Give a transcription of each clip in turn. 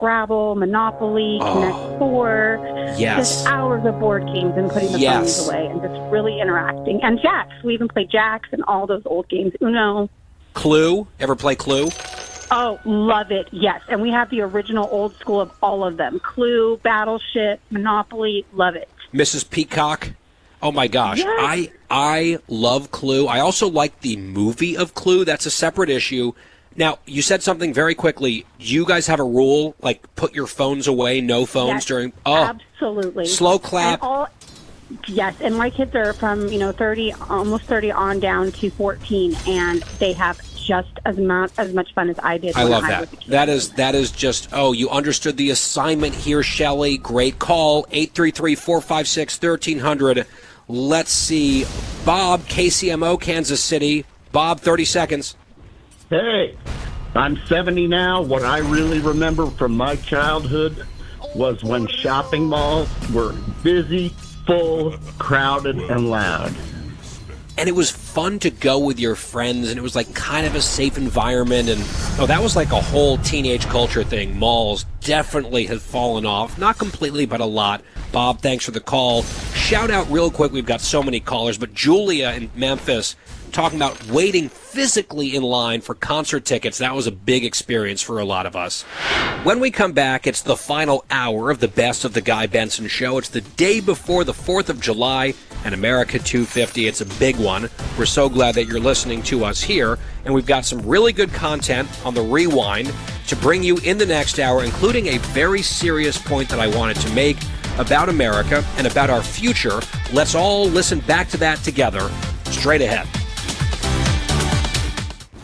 Scrabble, Monopoly, Connect 4. Yes. Just hours of board games and putting the phones away and just really interacting. And Jacks. We even played Jacks and all those old games. Uno. Clue? Ever play Clue? Oh, love it, yes. And we have the original old school of all of them. Clue, Battleship, Monopoly, love it. Mrs. Peacock? Oh, my gosh. Yes. I love Clue. I also like the movie of Clue. That's a separate issue. Now, you said something very quickly. Do you guys have a rule, like put your phones away, no phones during... Oh, absolutely. Slow clap. Yes, and my kids are from, 30, almost 30 on down to 14, and they have just as much fun as I did when love I that. was a kid. That is just, you understood the assignment here, Shelley. Great call. 833-456-1300. Let's see. Bob, KCMO, Kansas City. Bob, 30 seconds. Hey, I'm 70 now. What I really remember from my childhood was when shopping malls were busy, full, crowded, and loud. And it was fun to go with your friends, and it was like kind of a safe environment. And that was like a whole teenage culture thing. Malls definitely have fallen off. Not completely, but a lot. Bob, thanks for the call. Shout out real quick. We've got so many callers, but Julia in Memphis talking about waiting physically in line for concert tickets. That was a big experience for a lot of us. When we come back, it's the final hour of the Best of the Guy Benson Show. It's the day before the 4th of July and America 250. It's a big one. We're so glad that you're listening to us here, and we've got some really good content on the Rewind to bring you in the next hour, including a very serious point that I wanted to make about America and about our future. Let's all listen back to that together straight ahead.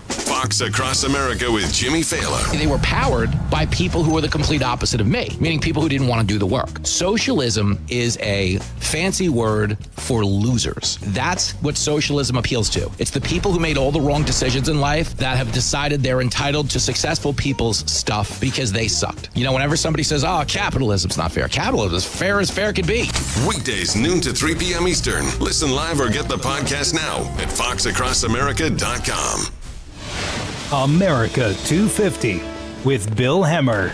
Fox Across America with Jimmy Fallon. They were powered by people who were the complete opposite of me, meaning people who didn't want to do the work. Socialism is a fancy word for losers. That's what socialism appeals to. It's the people who made all the wrong decisions in life that have decided they're entitled to successful people's stuff because they sucked. Whenever somebody says, capitalism's not fair. Capitalism is fair as fair could be. Weekdays, noon to 3 p.m. Eastern. Listen live or get the podcast now at foxacrossamerica.com. America 250 with Bill Hemmer.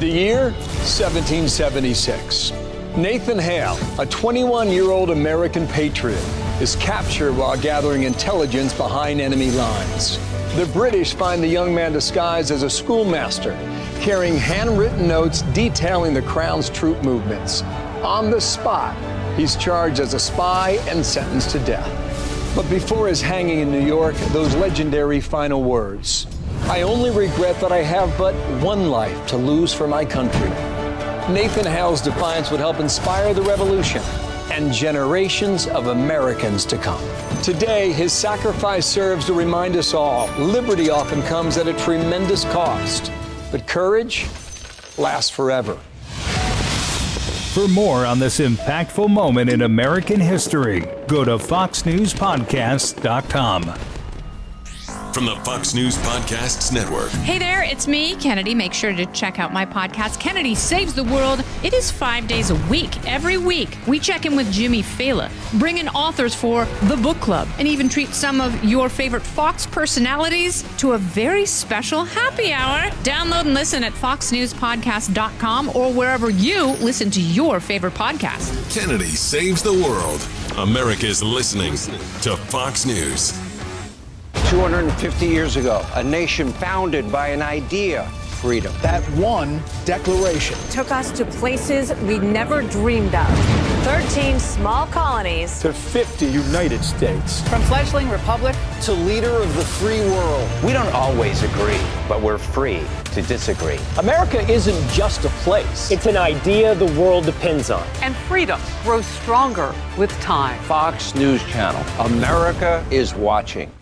The year, 1776. Nathan Hale, a 21-year-old American patriot, is captured while gathering intelligence behind enemy lines. The British find the young man disguised as a schoolmaster, carrying handwritten notes detailing the Crown's troop movements. On the spot, he's charged as a spy and sentenced to death. But before his hanging in New York, those legendary final words: "I only regret that I have but one life to lose for my country." Nathan Hale's defiance would help inspire the revolution and generations of Americans to come. Today, his sacrifice serves to remind us all, liberty often comes at a tremendous cost, but courage lasts forever. For more on this impactful moment in American history, go to foxnewspodcasts.com. From the Fox News Podcasts Network. Hey there, it's me, Kennedy. Make sure to check out my podcast, Kennedy Saves the World. It is 5 days a week. Every week, we check in with Jimmy Fallon, bring in authors for the book club, and even treat some of your favorite Fox personalities to a very special happy hour. Download and listen at foxnewspodcast.com or wherever you listen to your favorite podcast. Kennedy Saves the World. America's listening to Fox News. 250 years ago, a nation founded by an idea, freedom. That one declaration took us to places we never dreamed of. 13 small colonies to 50 United States. From fledgling republic to leader of the free world. We don't always agree, but we're free to disagree. America isn't just a place. It's an idea the world depends on. And freedom grows stronger with time. Fox News Channel. America is watching.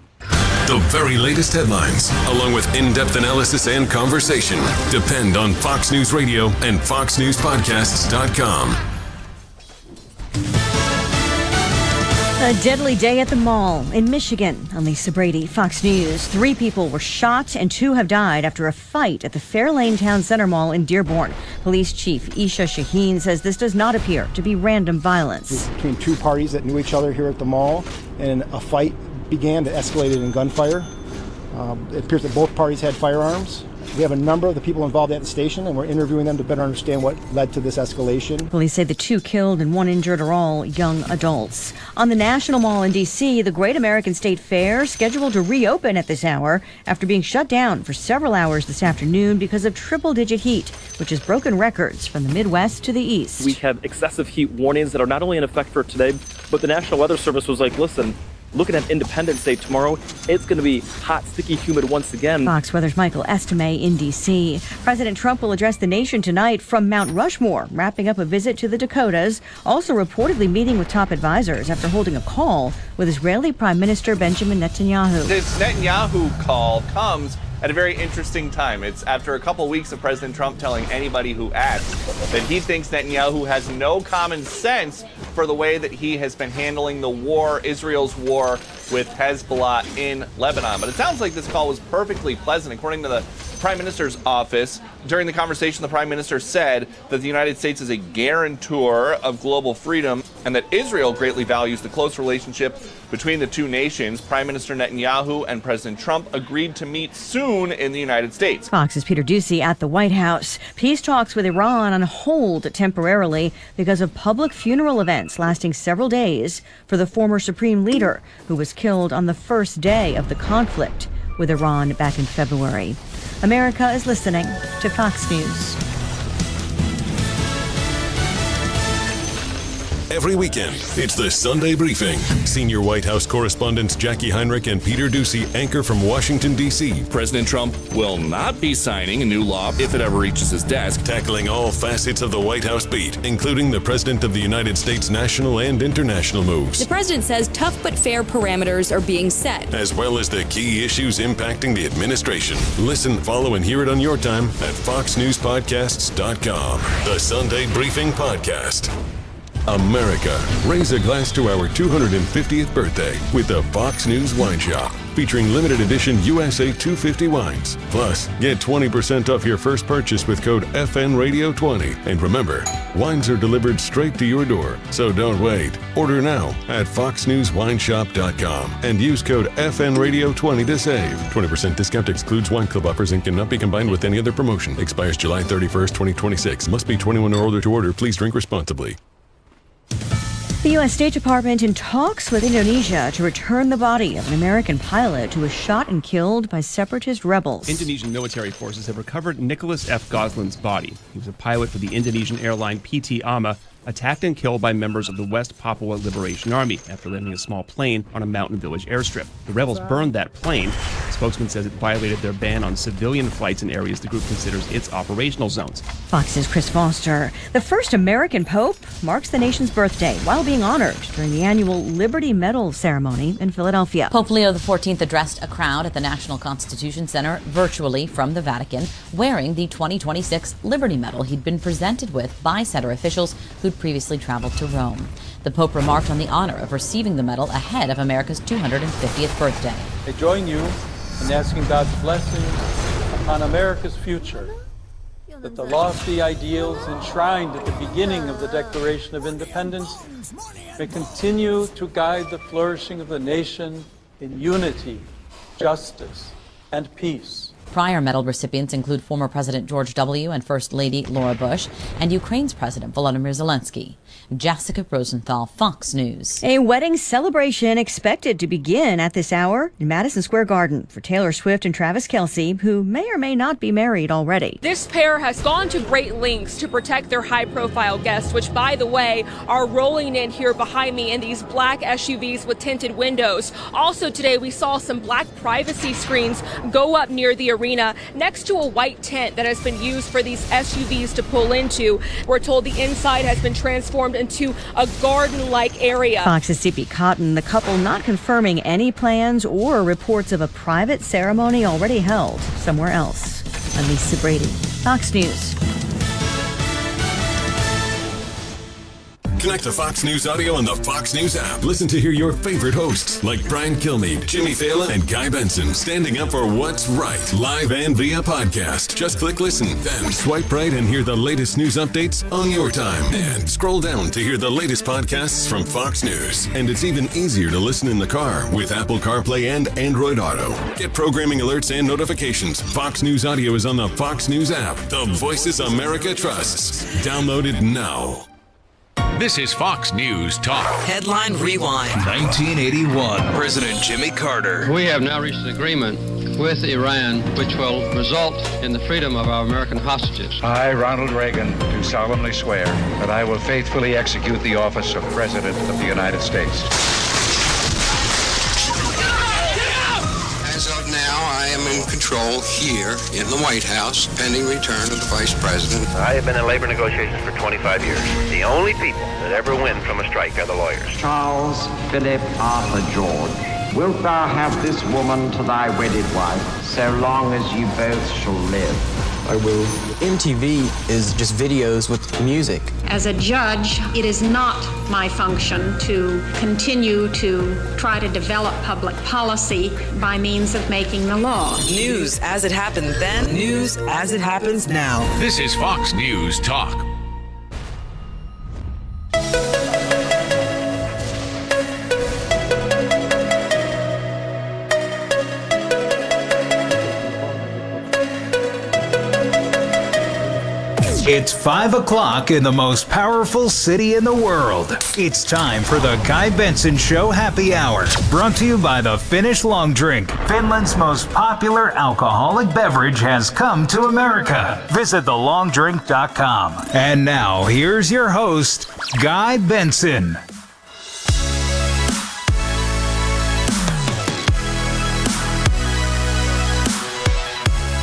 The very latest headlines, along with in-depth analysis and conversation, depend on Fox News Radio and foxnewspodcasts.com. A deadly day at the mall in Michigan. I'm Lisa Brady, Fox News. 3 people were shot and 2 have died after a fight at the Fairlane Town Center Mall in Dearborn. Police Chief Isha Shaheen says this does not appear to be random violence. Between 2 parties that knew each other here at the mall, and a fight began that escalated in gunfire. It appears that both parties had firearms. We have a number of the people involved at the station, and we're interviewing them to better understand what led to this escalation. Police say the 2 killed and 1 injured are all young adults. On the National Mall in D.C., the Great American State Fair scheduled to reopen at this hour after being shut down for several hours this afternoon because of triple-digit heat, which has broken records from the Midwest to the East. We have excessive heat warnings that are not only in effect for today, but the National Weather Service was like, listen, looking at Independence Day tomorrow, it's going to be hot, sticky, humid once again. Fox Weather's Michael Estime in D.C. President Trump will address the nation tonight from Mount Rushmore, wrapping up a visit to the Dakotas, also reportedly meeting with top advisors after holding a call with Israeli Prime Minister Benjamin Netanyahu. This Netanyahu call comes at a very interesting time. It's after a couple weeks of President Trump telling anybody who asks that he thinks Netanyahu has no common sense for the way that he has been handling the war, Israel's war with Hezbollah in Lebanon. But it sounds like this call was perfectly pleasant. According to the Prime Minister's office, during the conversation, the Prime Minister said that the United States is a guarantor of global freedom and that Israel greatly values the close relationship between the two nations. Prime Minister Netanyahu and President Trump agreed to meet soon in the United States. Fox's Peter Ducey at the White House. Peace talks with Iran on hold temporarily because of public funeral events lasting several days for the former supreme leader who was killed on the first day of the conflict with Iran back in February. America is listening to Fox News. Every weekend, it's the Sunday Briefing. Senior White House correspondents Jackie Heinrich and Peter Ducey anchor from Washington, D.C. President Trump will not be signing a new law if it ever reaches his desk. Tackling all facets of the White House beat, including the President of the United States' national and international moves. The president says tough but fair parameters are being set, as well as the key issues impacting the administration. Listen, follow, and hear it on your time at foxnewspodcasts.com. The Sunday Briefing Podcast. America, raise a glass to our 250th birthday with the Fox News Wine Shop, featuring limited edition USA 250 wines. Plus, get 20% off your first purchase with code FNRadio20. And remember, wines are delivered straight to your door, so don't wait. Order now at foxnewswineshop.com and use code FNRadio20 to save. 20% discount excludes wine club offers and cannot be combined with any other promotion. Expires July 31st, 2026. Must be 21 or older to order. Please drink responsibly. The U.S. State Department in talks with Indonesia to return the body of an American pilot who was shot and killed by separatist rebels. Indonesian military forces have recovered Nicholas F. Goslin's body. He was a pilot for the Indonesian airline PT AMA, attacked and killed by members of the West Papua Liberation Army after landing a small plane on a mountain village airstrip. The rebels burned that plane. The spokesman says it violated their ban on civilian flights in areas the group considers its operational zones. Fox's Chris Foster. The first American pope marks the nation's birthday while being honored during the annual Liberty Medal ceremony in Philadelphia. Pope Leo XIV addressed a crowd at the National Constitution Center virtually from the Vatican, wearing the 2026 Liberty Medal he'd been presented with by center officials who'd previously traveled to Rome. The Pope remarked on the honor of receiving the medal ahead of America's 250th birthday. I join you in asking God's blessings upon America's future, that the lofty ideals enshrined at the beginning of the Declaration of Independence may continue to guide the flourishing of the nation in unity, justice, and peace. Prior medal recipients include former President George W. and First Lady Laura Bush and Ukraine's President Volodymyr Zelensky. Jessica Rosenthal, Fox News. A wedding celebration expected to begin at this hour in Madison Square Garden for Taylor Swift and Travis Kelce, who may or may not be married already. This pair has gone to great lengths to protect their high-profile guests, which, by the way, are rolling in here behind me in these black SUVs with tinted windows. Also today, we saw some black privacy screens go up near the arena next to a white tent that has been used for these SUVs to pull into. We're told the inside has been transformed into a garden-like area. Fox's C.P. Cotton, the couple not confirming any plans or reports of a private ceremony already held somewhere else. I'm Lisa Brady, Fox News. Connect to Fox News Audio on the Fox News app. Listen to hear your favorite hosts like Brian Kilmeade, Jimmy Fallon, and Guy Benson standing up for what's right, live and via podcast. Just click listen, then swipe right and hear the latest news updates on your time. And scroll down to hear the latest podcasts from Fox News. And it's even easier to listen in the car with Apple CarPlay and Android Auto. Get programming alerts and notifications. Fox News Audio is on the Fox News app. The voices America trusts. Download it now. This is Fox News Talk. Headline Rewind. 1981. President Jimmy Carter. We have now reached an agreement with Iran which will result in the freedom of our American hostages. I, Ronald Reagan, do solemnly swear that I will faithfully execute the office of President of the United States. As of now, I am in control here in the White House, pending return of the Vice President. I have been in labor negotiations for 25 years. The only people that ever win from a strike are the lawyers. Charles Philip Arthur George, wilt thou have this woman to thy wedded wife, so long as you both shall live? I will. MTV is just videos with music. As a judge, it is not my function to continue to try to develop public policy by means of making the law. News as it happened then, news as it happens now. This is Fox News Talk. It's 5 o'clock in the most powerful city in the world. It's time for the Guy Benson Show Happy Hour, brought to you by the Finnish Long Drink. Finland's most popular alcoholic beverage has come to America. Visit thelongdrink.com. And now, here's your host, Guy Benson.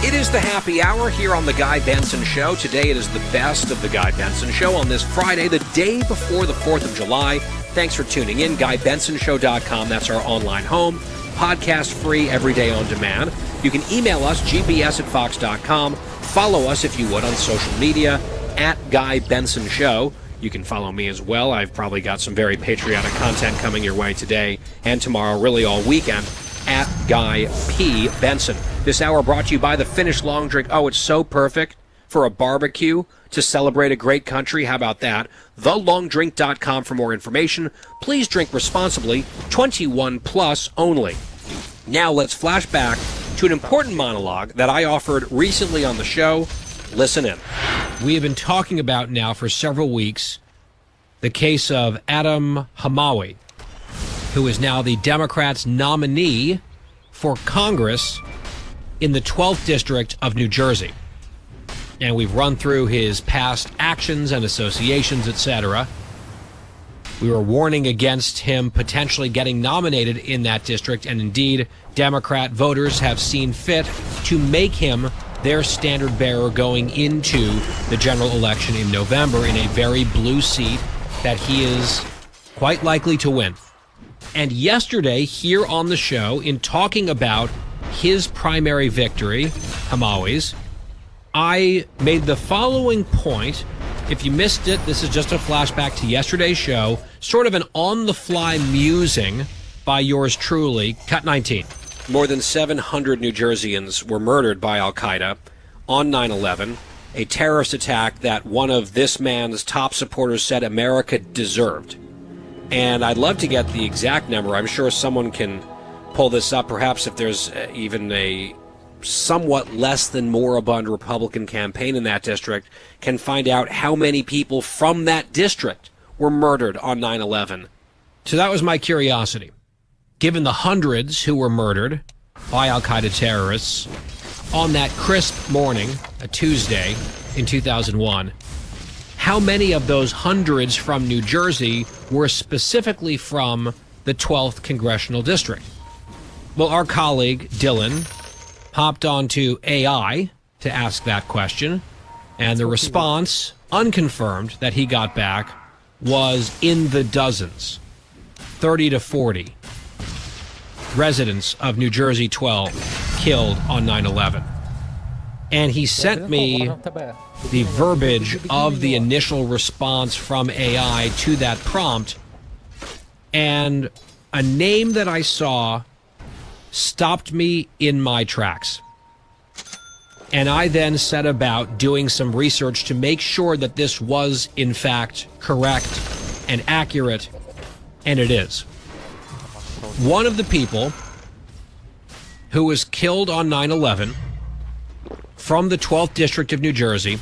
It is the happy hour here on the Guy Benson Show. Today it is the best of the Guy Benson Show on this Friday, the day before the 4th of July. Thanks for tuning in. GuyBensonShow.com. That's our online home. Podcast free, every day on demand. You can email us, gbs@fox.com. Follow us, if you would, on social media, @Guy Benson Show. You can follow me as well. I've probably got some very patriotic content coming your way today and tomorrow, really all weekend, @Guy P. Benson. This hour brought to you by the Finnish Long Drink. Oh, it's so perfect for a barbecue to celebrate a great country. How about that? TheLongDrink.com for more information. Please drink responsibly. 21 plus only. Now let's flash back to an important monologue that I offered recently on the show. Listen in. We have been talking about now for several weeks the case of Adam Hamawi, who is now the Democrats' nominee for Congress in the 12th District of New Jersey. And we've run through his past actions and associations, etc. We were warning against him potentially getting nominated in that district, and indeed, Democrat voters have seen fit to make him their standard bearer going into the general election in November in a very blue seat that he is quite likely to win. And yesterday, here on the show, in talking about his primary victory, Hamawi's, I made the following point. If you missed it, this is just a flashback to yesterday's show, sort of an on-the-fly musing by yours truly, Cut 19. More than 700 New Jerseyans were murdered by Al-Qaeda on 9/11, a terrorist attack that one of this man's top supporters said America deserved. And I'd love to get the exact number. I'm sure someone can pull this up, perhaps if there's even a somewhat less than moribund Republican campaign in that district, can find out how many people from that district were murdered on 9/11. So that was my curiosity. Given the hundreds who were murdered by Al-Qaeda terrorists on that crisp morning, a Tuesday in 2001, how many of those hundreds from New Jersey were specifically from the 12th Congressional District? Well, our colleague, Dylan, hopped onto AI to ask that question, and the response, unconfirmed, that he got back was in the dozens, 30 to 40 residents of New Jersey 12 killed on 9/11. And he sent me the verbiage of the initial response from AI to that prompt, and a name that I saw stopped me in my tracks. And I then set about doing some research to make sure that this was, in fact, correct and accurate, and it is. One of the people who was killed on 9/11 from the 12th District of New Jersey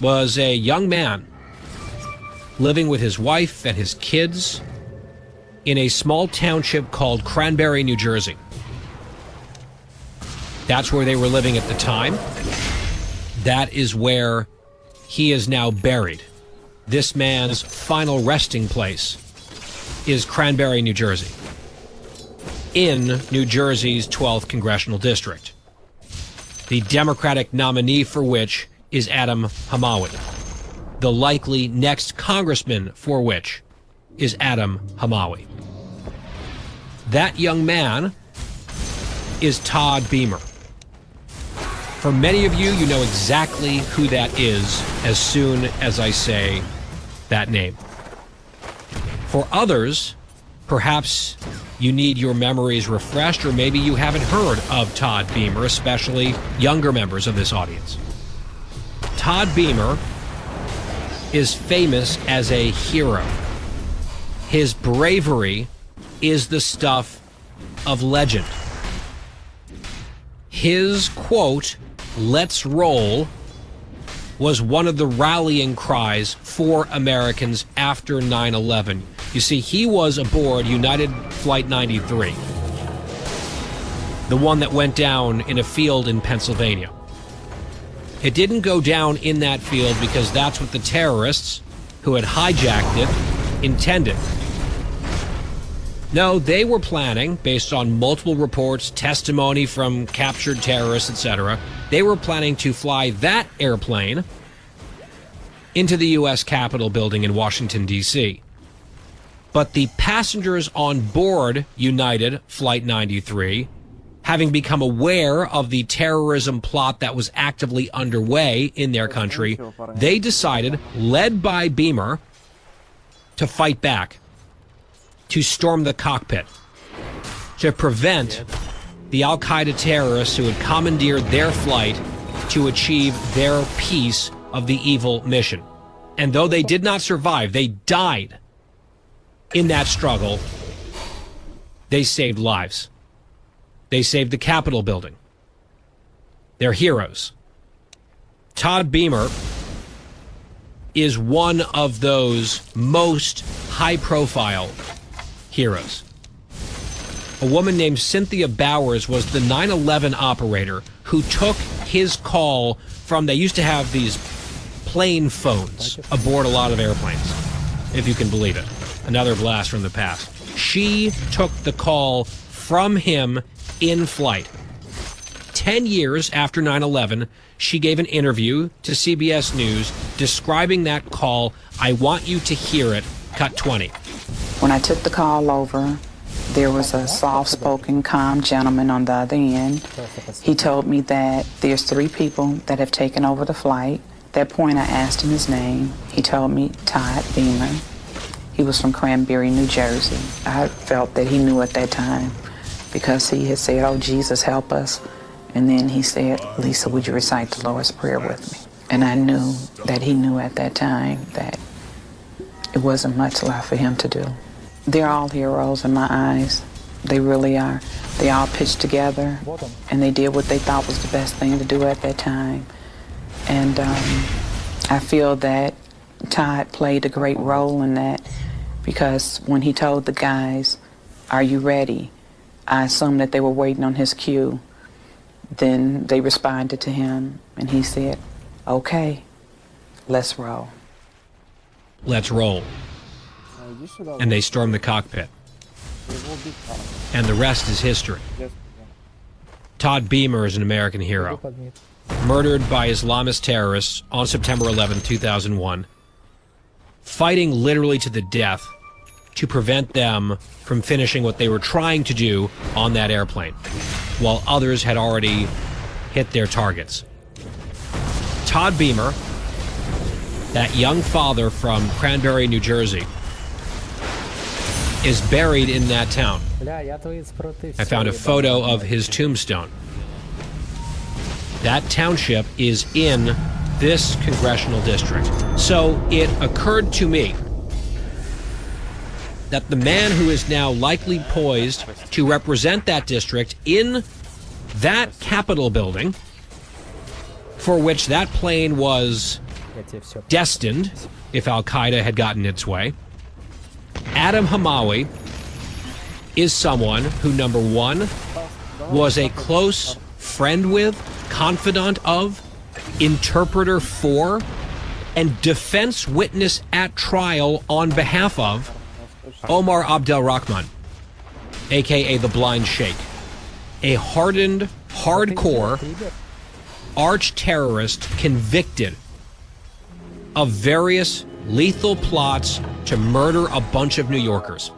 was a young man living with his wife and his kids in a small township called Cranberry, New Jersey. That's where they were living at the time. That is where he is now buried. This man's final resting place is Cranberry, New Jersey, in New Jersey's 12th Congressional District, the Democratic nominee for which is Adam Hamawi, the likely next congressman for which is Adam Hamawi. That young man is Todd Beamer. For many of you, you know exactly who that is as soon as I say that name. For others, perhaps you need your memories refreshed, or maybe you haven't heard of Todd Beamer, especially younger members of this audience. Todd Beamer is famous as a hero. His bravery is the stuff of legend. His quote, "Let's roll," was one of the rallying cries for Americans after 9/11. You see, he was aboard United Flight 93, the one that went down in a field in Pennsylvania. It didn't go down in that field because that's what the terrorists who had hijacked it intended. No, they were planning, based on multiple reports, testimony from captured terrorists, etc., they were planning to fly that airplane into the U.S. Capitol building in Washington, D.C. But the passengers on board United Flight 93, having become aware of the terrorism plot that was actively underway in their country, they decided, led by Beamer, to fight back, to storm the cockpit, to prevent the Al-Qaeda terrorists who had commandeered their flight to achieve their piece of the evil mission. And though they did not survive, they died in that struggle. They saved lives. They saved the Capitol building. They're heroes. Todd Beamer is one of those most high-profile heroes. A woman named Cynthia Bowers was the 9/11 operator who took his call from, they used to have these plane phones aboard a lot of airplanes, if you can believe it. Another blast from the past. She took the call from him in flight. 10 years after 9/11, she gave an interview to CBS News describing that call. I want you to hear it. Cut 20. When I took the call over, there was a soft-spoken, calm gentleman on the other end. He told me that there's 3 people that have taken over the flight. At that point, I asked him his name. He told me Todd Beamer. He was from Cranberry, New Jersey. I felt that he knew at that time because he had said, "Oh, Jesus, help us." And then he said, "Lisa, would you recite the Lord's Prayer with me?" And I knew that he knew at that time that it wasn't much left for him to do. They're all heroes in my eyes. They really are. They all pitched together, and they did what they thought was the best thing to do at that time. And I feel that Todd played a great role in that, because when he told the guys, "Are you ready?" I assumed that they were waiting on his cue. Then they responded to him, and he said, "Okay, let's roll." Let's roll. And they stormed the cockpit. And the rest is history. Todd Beamer is an American hero, murdered by Islamist terrorists on September 11, 2001, fighting literally to the death to prevent them from finishing what they were trying to do on that airplane, while others had already hit their targets. Todd Beamer, that young father from Cranberry, New Jersey, is buried in that town. I found a photo of his tombstone. That township is in this congressional district. So it occurred to me that the man who is now likely poised to represent that district in that Capitol building, for which that plane was destined if Al-Qaeda had gotten its way, Adam Hamawi, is someone who, number one, was a close friend with, confidant of, interpreter for, and defense witness at trial on behalf of Omar Abdelrahman, a.k.a. the Blind Sheikh, a hardened, hardcore arch-terrorist convicted of various lethal plots to murder a bunch of New Yorkers.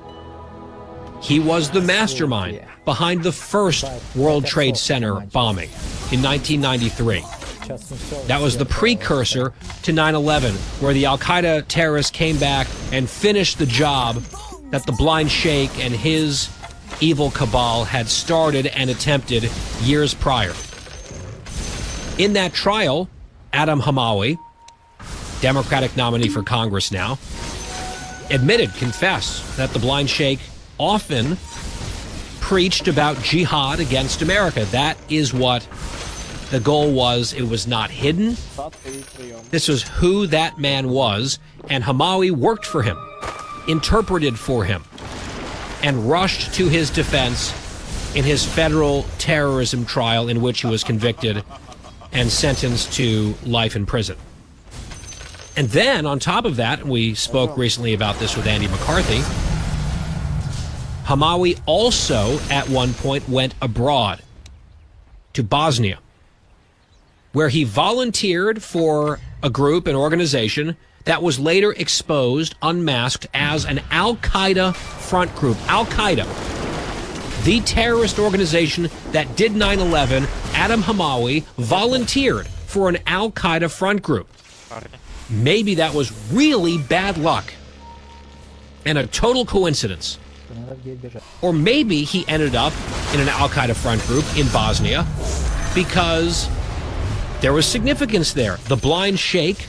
He was the mastermind behind the first World Trade Center bombing in 1993. That was the precursor to 9/11, where the Al-Qaeda terrorists came back and finished the job that the Blind Sheikh and his evil cabal had started and attempted years prior. In that trial, Adam Hamawi, Democratic nominee for Congress now, confessed that the Blind Sheikh often preached about jihad against America. That is what the goal was. It was not hidden. This was who that man was, and Hamawi worked for him, interpreted for him, and rushed to his defense in his federal terrorism trial in which he was convicted and sentenced to life in prison. And then, on top of that, we spoke recently about this with Andy McCarthy, Hamawi also, at one point, went abroad to Bosnia, where he volunteered for a group, an organization, that was later exposed, unmasked, as an Al-Qaeda front group. Al-Qaeda, the terrorist organization that did 9/11, Adam Hamawi volunteered for an Al-Qaeda front group. Maybe that was really bad luck and a total coincidence. Or maybe he ended up in an Al-Qaeda front group in Bosnia because there was significance there. The Blind Sheikh,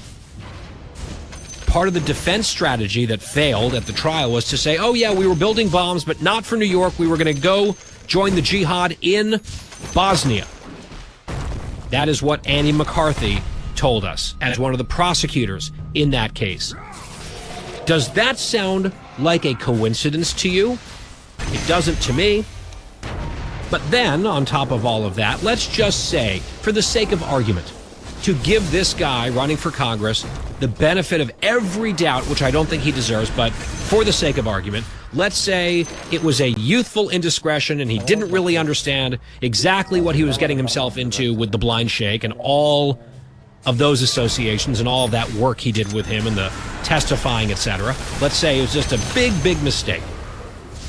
part of the defense strategy that failed at the trial was to say, oh yeah, we were building bombs, but not for New York. We were going to go join the jihad in Bosnia. That is what Andy McCarthy told us as one of the prosecutors in that case. Does that sound like a coincidence to you? It doesn't to me. But then, on top of all of that, let's just say, for the sake of argument, to give this guy running for Congress the benefit of every doubt, which I don't think he deserves, but for the sake of argument, let's say it was a youthful indiscretion and he didn't really understand exactly what he was getting himself into with the Blind Sheikh and all of those associations and all of that work he did with him and the testifying, etc. Let's say it was just a big, big mistake.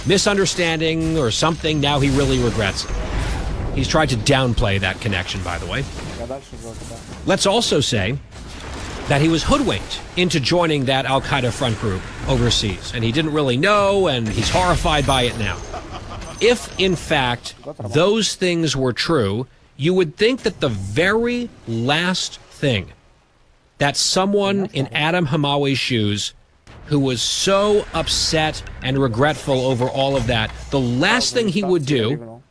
Misunderstanding or something, now he really regrets it. He's tried to downplay that connection, by the way. Let's also say that he was hoodwinked into joining that Al-Qaeda front group overseas, and he didn't really know, and he's horrified by it now. If, in fact, those things were true, you would think that the very last thing that someone in Adam Hamawi's shoes, who was so upset and regretful over all of that, the last thing he would do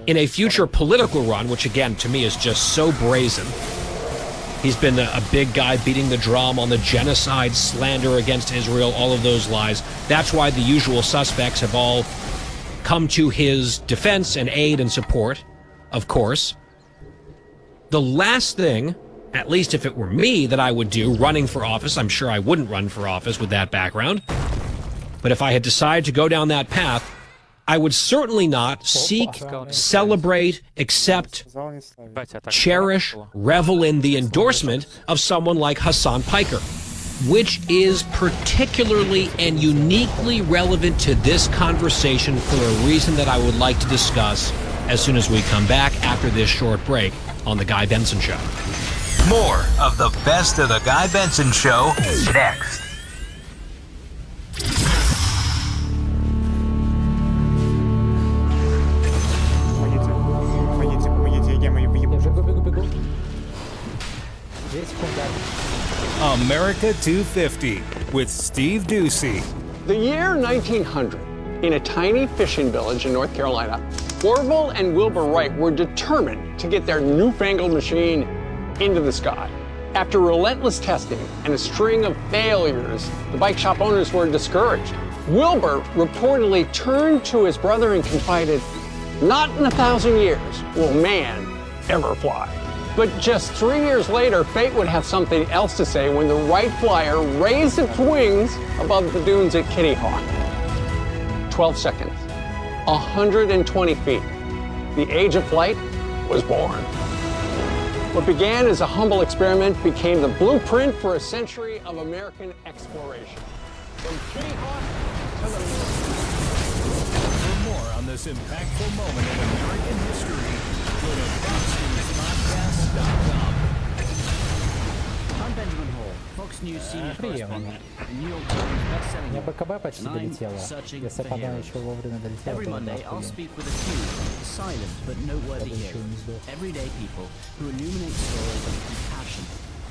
in a future political run, which again to me is just so brazen. He's been a big guy beating the drum on the genocide, slander against Israel, all of those lies. That's why the usual suspects have all come to his defense and aid and support, of course. The last thing, at least if it were me, that I would do running for office, I'm sure I wouldn't run for office with that background, but if I had decided to go down that path, I would certainly not seek, celebrate, accept, cherish, revel in the endorsement of someone like Hassan Piker, which is particularly and uniquely relevant to this conversation for a reason that I would like to discuss as soon as we come back after this short break on The Guy Benson Show. More of the best of the Guy Benson Show next. America 250 with Steve Ducey. The year 1900, in a tiny fishing village in North Carolina, Orville and Wilbur Wright were determined to get their newfangled machine into the sky. After relentless testing and a string of failures, the bike shop owners were discouraged. Wilbur reportedly turned to his brother and confided, "Not in 1,000 years will man ever fly." But just 3 years later, fate would have something else to say when the Wright Flyer raised its wings above the dunes at Kitty Hawk. 12 seconds, 120 feet. The age of flight was born. What began as a humble experiment became the blueprint for a century of American exploration. From Kitty Hawk to the moon. For more on this impactful moment in American history, go to FoxNewsPodcast.com. I'm Benjamin Hall, Fox News senior correspondent, and New York Times bestselling author, and I'm searching for heroes. Every Monday, I'll speak with a few silent but noteworthy heroes, everyday people who illuminate stories of compassion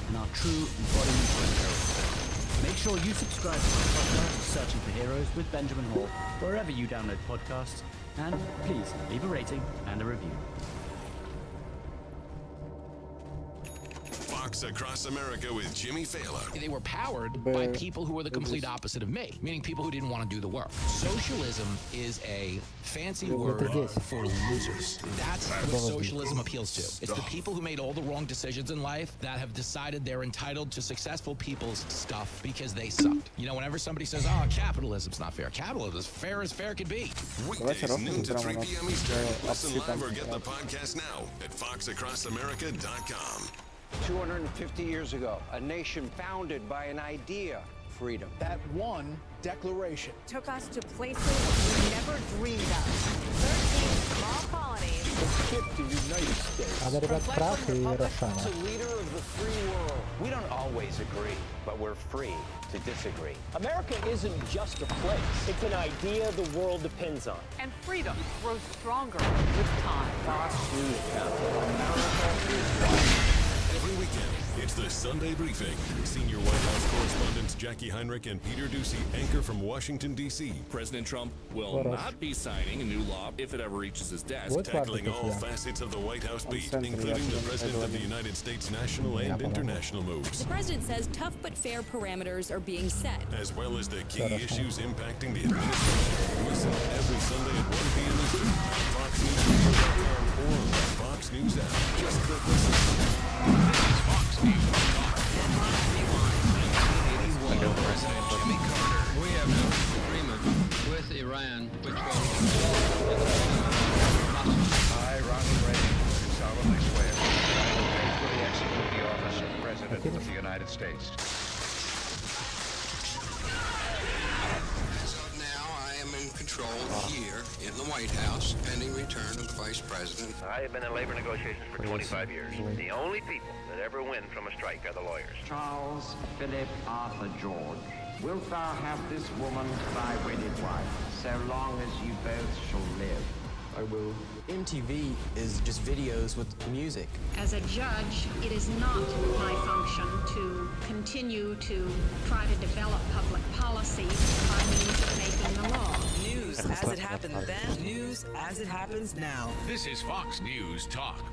and our true embodiment of heroism. Make sure you subscribe to my podcast, Searching for Heroes with Benjamin Hall, wherever you download podcasts, and please leave a rating and a review. Fox Across America with Jimmy Fallon. They were powered by people who were the complete opposite of me, meaning people who didn't want to do the work. Socialism is a fancy word for losers. That's what socialism appeals to. It's the people who made all the wrong decisions in life that have decided they're entitled to successful people's stuff because they sucked. You know, whenever somebody says, "Oh, capitalism's not fair," capitalism is fair as fair could be. Weekdays noon to 3 p.m. Eastern. Listen live or get the podcast now at foxacrossamerica.com. 250 years ago, a nation founded by an idea, freedom. That one declaration took us to places we never dreamed of. 13 small colonies. The 50 United States. From Fletcher to leader of the free world. We don't always agree, but we're free to disagree. America isn't just a place. It's an idea the world depends on. And freedom grows stronger with time. Fox News Channel. America is Every weekend, it's the Sunday Briefing. Senior White House correspondents Jackie Heinrich and Peter Ducey anchor from Washington, D.C. President Trump will not be signing a new law if it ever reaches his desk. Tackling all facets of the White House beat, including the President of the United States national and international moves. The president says tough but fair parameters are being set, as well as the key issues impacting the administration. Listen every Sunday at 1 p.m. Eastern on FoxNews.com or on the Fox News app. Just click listen. This is Fox News Talk. President Jimmy Carter. We have no agreement with Iran, which will... I, Ronald Reagan, do solemnly swear that I will faithfully execute the office of President of the United States. As of now, I am in control here in the White House, pending return of the Vice President. I have been in labor negotiations for 25 years. The only people that ever win from a strike are the lawyers. Charles Philip Arthur George, wilt thou have this woman to thy wedded wife, so long as you both shall live? I will. MTV is just videos with music. As a judge, it is not my function to continue to try to develop public policy by means of making the law. News as it happened then, news as it happens now. This is Fox News Talk.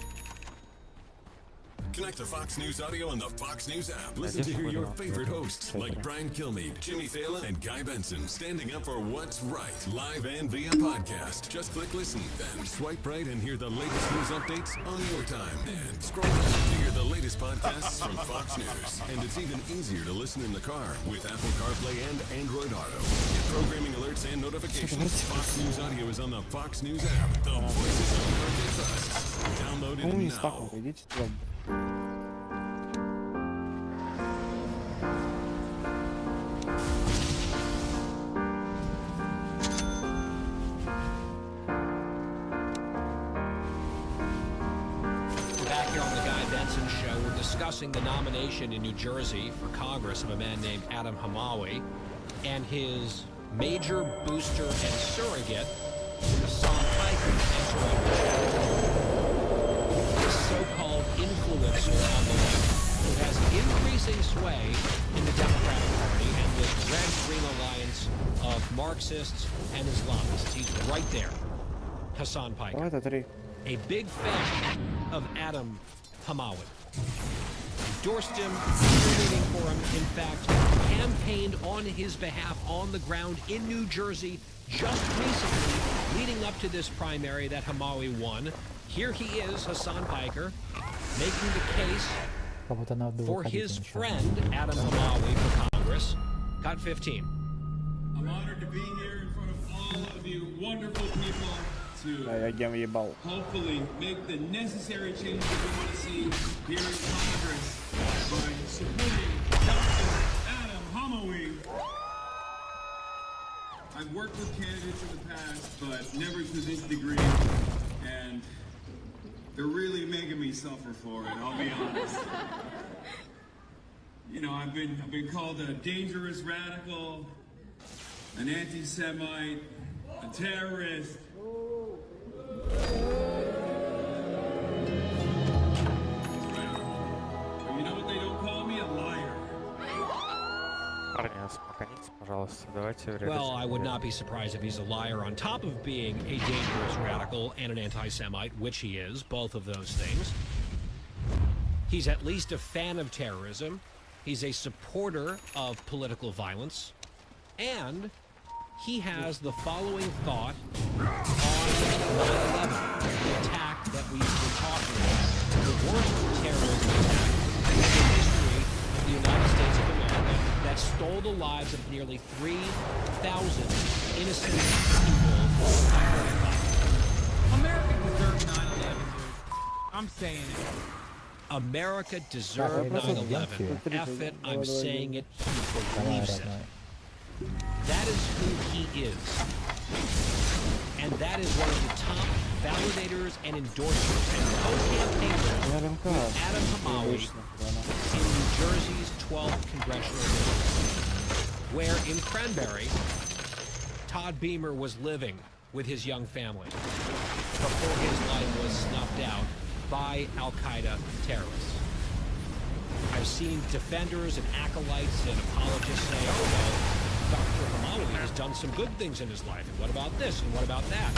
Connect to Fox News Audio on the Fox News app. Listen to hear your favorite hosts like Brian Kilmeade, Jimmy Fallon, and Guy Benson standing up for what's right, live and via podcast. Just click listen, then swipe right and hear the latest news updates on your time. And scroll down to hear the latest podcasts from Fox News. And it's even easier to listen in the car with Apple CarPlay and Android Auto. Get programming alerts and notifications. Fox News Audio is on the Fox News app. The voices of American trust. Download it now. Benson Show. We're discussing the nomination in New Jersey for Congress of a man named Adam Hamawi and his major booster and surrogate, Hassan Piker, entering the chat. This so-called influencer on the left who has increasing sway in the Democratic Party and this red-green alliance of Marxists and Islamists. He's right there. Hassan Piker. A big fan of Adam Hamawi. Endorsed him, cheerleading for him, in fact, campaigned on his behalf on the ground in New Jersey just recently, leading up to this primary that Hamawi won. Here he is, Hassan Piker, making the case for his friend, Adam Hamawi, for Congress. Cut 15. I'm honored to be here in front of all of you wonderful people to hopefully make the necessary changes that we want to see here in Congress by supporting Dr. Adam Hamawi. I've worked with candidates in the past, but never to this degree, and they're really making me suffer for it, I'll be honest. You know, I've been called a dangerous radical, an anti-Semite, a terrorist. You know what they don't call me? A liar. Well, I would not be surprised if he's a liar on top of being a dangerous radical and an anti-Semite, which he is, both of those things. He's at least a fan of terrorism. He's a supporter of political violence. And he has the following thought on 9/11, the attack that we've been talking about, the worst terrorism attack in the history of the United States of America that stole the lives of nearly 3,000 innocent people. America deserved 9/11, dude. I'm saying it. America deserved 9/11. F it, I'm saying it, he believes it. That is who he is. And that is one of the top validators and endorsers and co-campaigners with Adam Hamawi in New Jersey's 12th Congressional District, where in Cranberry, Todd Beamer was living with his young family before his life was snuffed out by al-Qaeda terrorists. I've seen defenders and acolytes and apologists say, oh, well, Dr. Hamawi has done some good things in his life, and what about this, and what about that?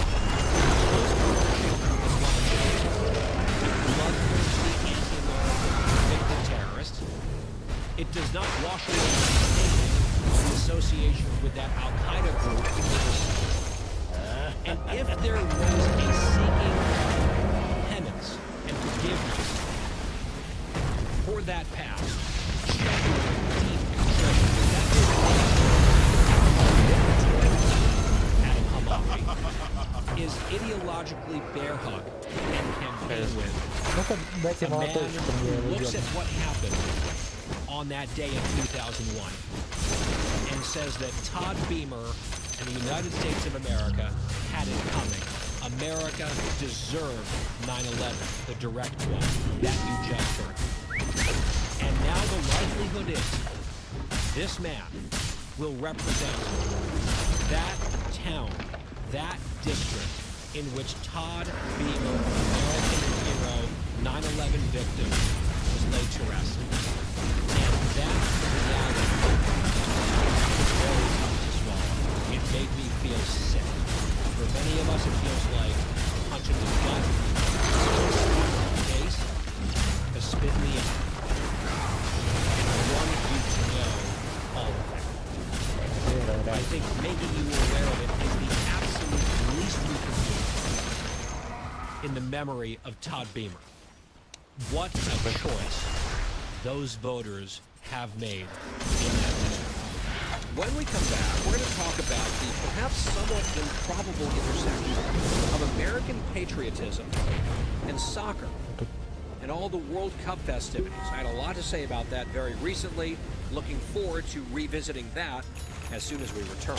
Bloodthirsty anti-American convicted terrorist. It does not wash away the association with that al-Qaeda group. And if there was a seeking penance and forgiveness for that past, Adam Hamawi is ideologically bear-hugged and campaigned with a man who looks at what happened on that day in 2001 and says that Todd Beamer and the United States of America had it coming. America deserved 9/11, the direct quote that you just heard. And now the likelihood is this man will represent that town, that district in which Todd Beamer, American hero, 9/11 victim, was laid to rest. And that reality is very tough to swallow. It made me feel sick. For many of us, it feels like a punch in the gut, the face, a spit in the eye. And I wanted you to know all of that. I think making you aware of it is the absolute least we can do in the memory of Todd Beamer. What a choice those voters have made in that district. When we come back, we're going to talk about the perhaps somewhat improbable intersection of American patriotism and soccer and all the World Cup festivities. I had a lot to say about that very recently. Looking forward to revisiting that as soon as we return.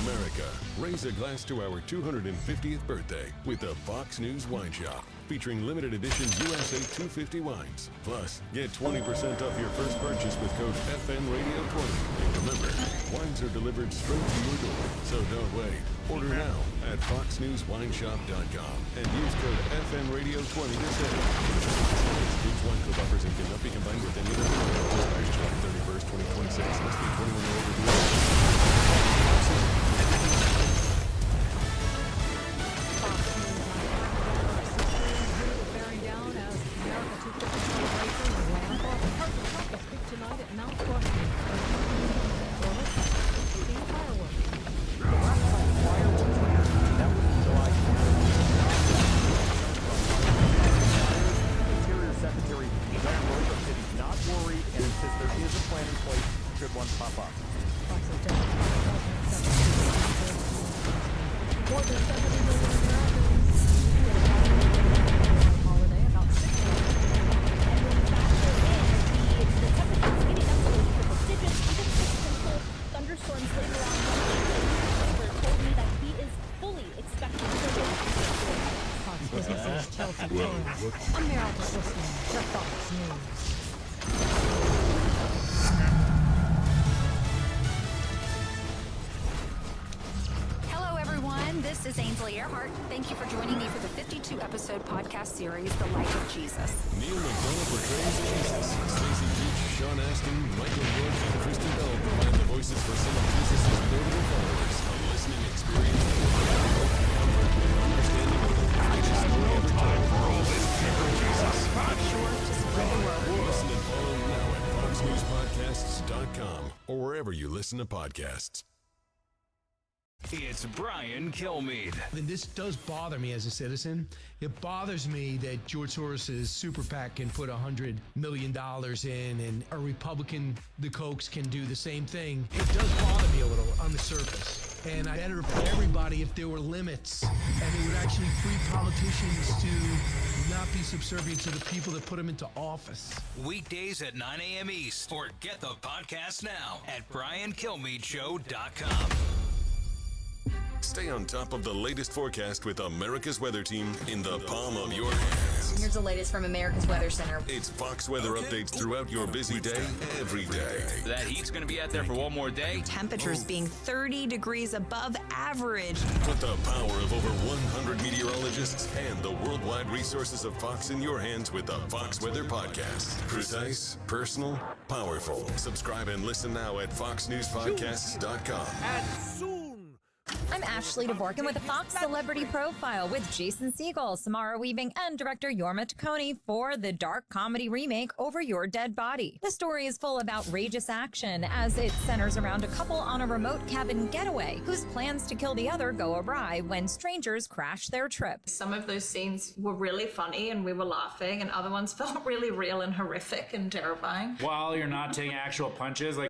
America, raise a glass to our 250th birthday with the Fox News Wine Shop. featuring limited edition USA 250 wines. Plus, get 20% off your first purchase with code FNRadio20. And remember, wines are delivered straight to your door, so don't wait. Order now at foxnewswineshop.com and use code FNRadio20 to save. These wine club offers and cannot be combined with any other product. Expires July 31st, 2026. Must be 21 or older to use. Bearing down as America 250 celebration is land off the Park to speak tonight at Mount Washington. Fireworks. Interior Secretary Van Roy said he's not worried and insists there is a plan in place should one pop up. More than 70 million Americans holiday about 6 days. And when you factor in the temperatures getting up to those triple digits, even 6-control thunderstorms later on, told me that he is fully expecting to Fox Business's Chelsea Cole. America's listening to Fox News. Hello, everyone. This is Ainsley Earhart. Thank you for joining me for the 52-episode podcast series, The Life of Jesus. Neil McDonough portrays Jesus. Stacey Keach, Sean Astin, Michael Woods, and Kristen Bell provide the voices for some of Jesus' notable followers. A listening experience that will provide hope, comfort, and understanding of the greatest story ever told. Jesus. Listen and follow now at foxnewspodcasts.com or wherever you listen to podcasts. It's Brian Kilmeade. And this does bother me as a citizen. It bothers me that George Soros's super PAC can put $100 million in, and a Republican, the Kochs, can do the same thing. It does bother me a little on the surface. And I'd better for everybody if there were limits, and it would actually free politicians to not be subservient to the people that put them into office. Weekdays at 9 a.m. East, or get the podcast now at BrianKilmeadeShow.com. Stay on top of the latest forecast with America's Weather Team in the palm of your hands. Here's the latest from America's Weather Center. It's Fox weather updates throughout your busy day, every day. That heat's going to be out there for one more day. Temperatures being 30 degrees above average. Put the power of over 100 meteorologists and the worldwide resources of Fox in your hands with the Fox Weather Podcast. Precise, personal, powerful. Subscribe and listen now at foxnewspodcasts.com. And soon. I'm Ashley Dvorkin with a Fox Celebrity Profile with Jason Segel, Samara Weaving, and director Yorma Taccone for the dark comedy remake Over Your Dead Body. The story is full of outrageous action as it centers around a couple on a remote cabin getaway whose plans to kill the other go awry when strangers crash their trip. Some of those scenes were really funny and we were laughing, and other ones felt really real and horrific and terrifying. While you're not taking actual punches, like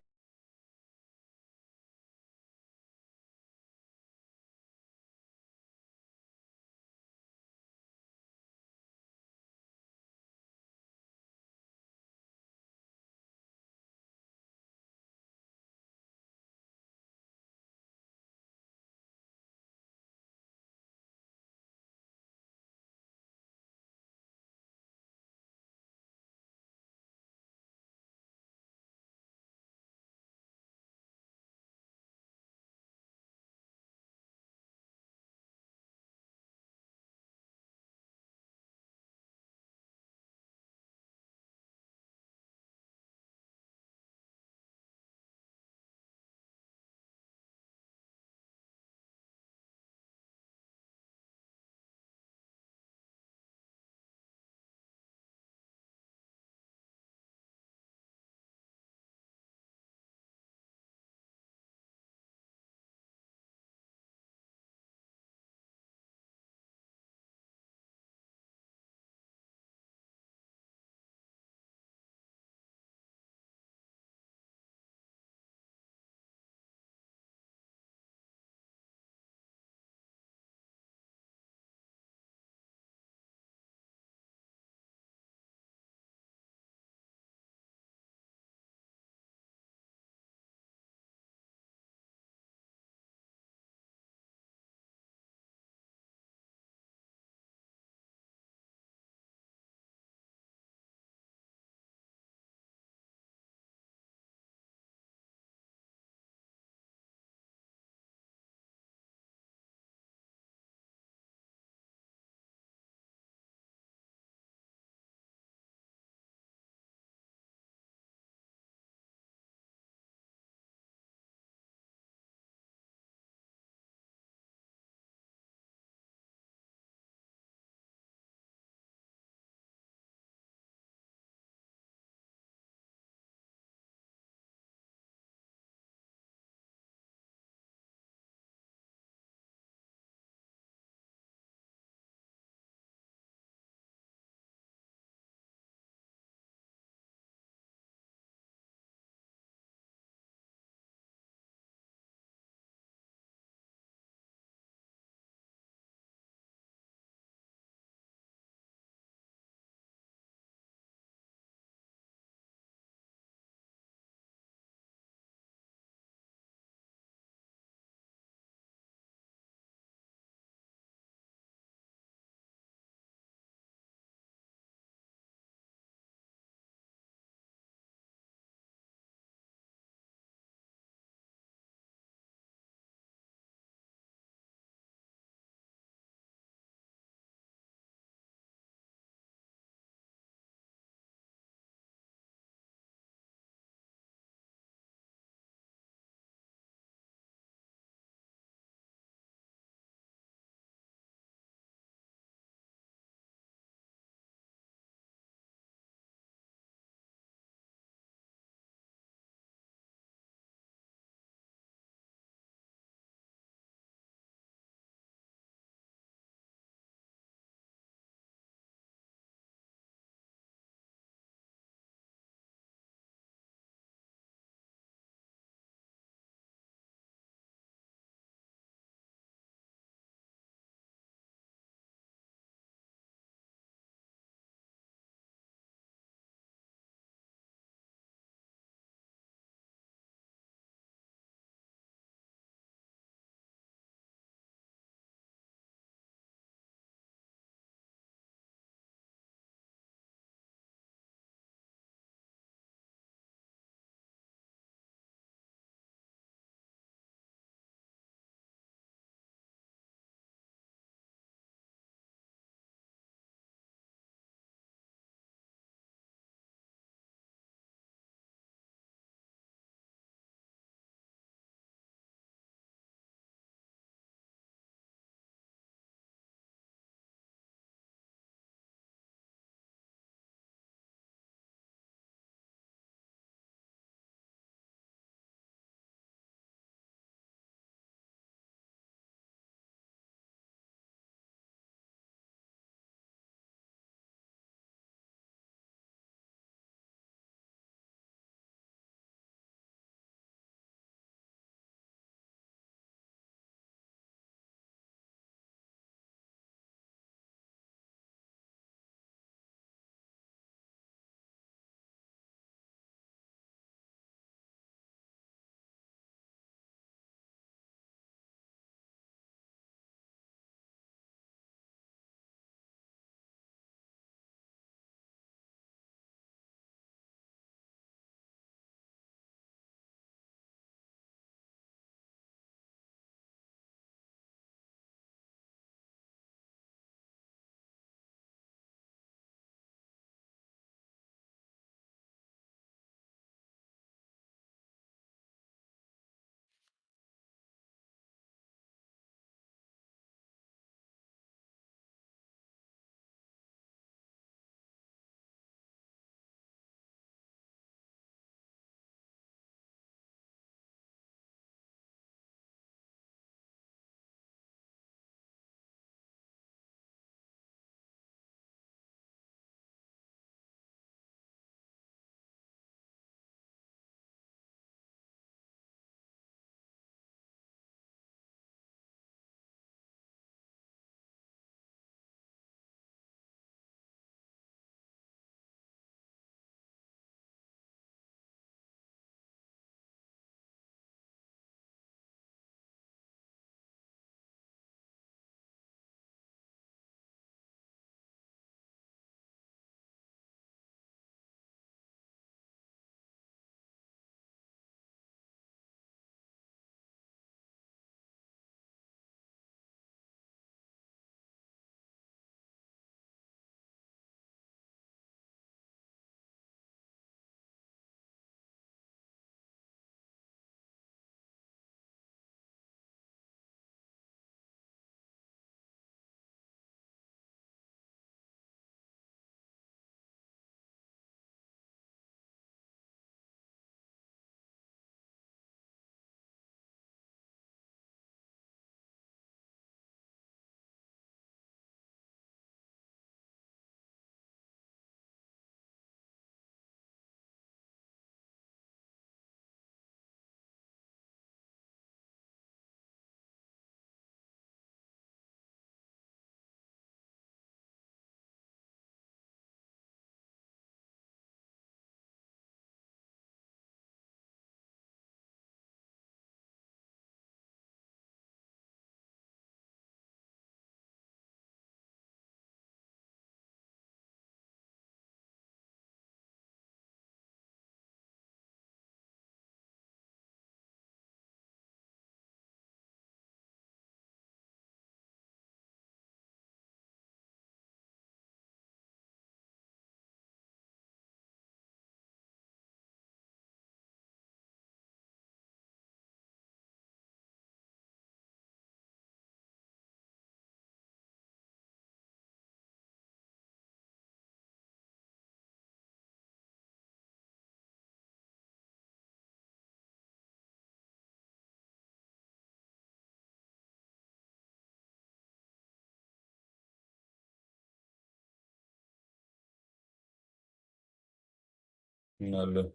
Öyle.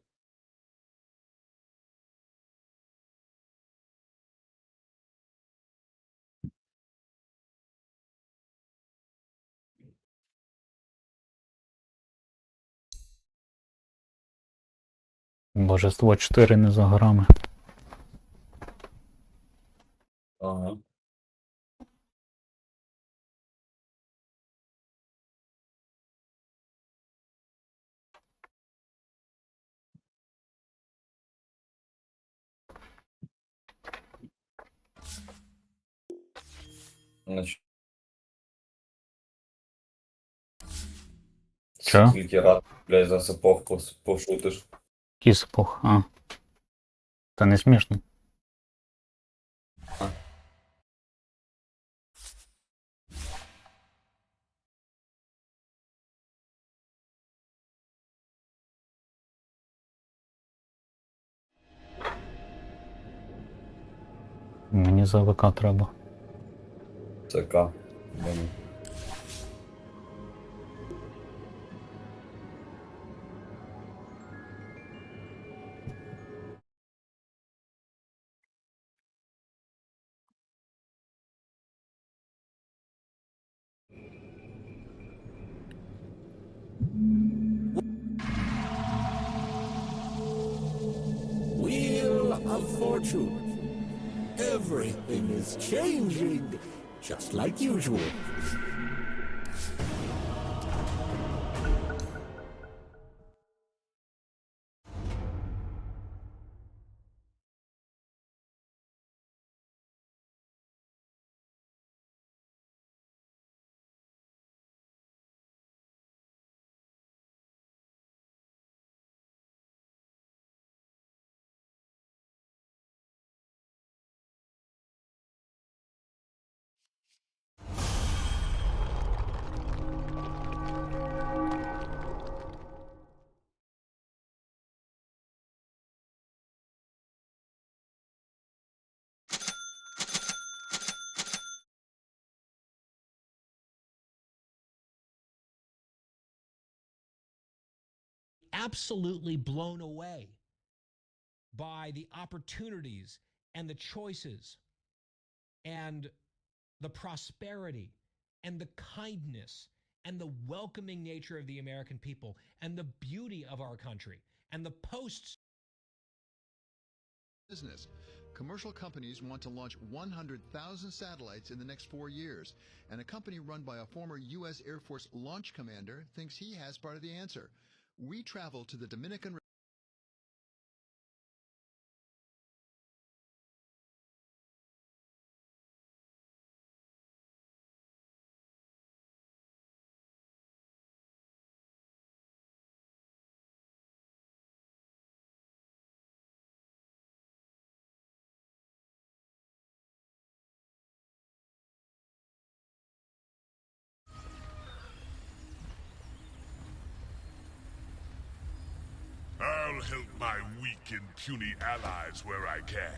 Божество 4 не за горами. Ага. Значить, Що? скільки раз, блядь, за сапог пошутиш. Кісепох, а. Та не смішно. Мені за АВК треба. ЦК. Wheel of Fortune. Everything is changing, just like usual. Absolutely blown away by the opportunities and the choices and the prosperity and the kindness and the welcoming nature of the American people and the beauty of our country and the posts. Business. Commercial companies want to launch 100,000 satellites in the next 4 years, and a company run by a former U.S. Air Force launch commander thinks he has part of the answer. We travel to the Dominican I'll help my weak and puny allies where I can.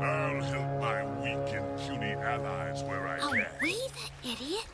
I'll help my weak and puny allies where I can. Are we the idiots?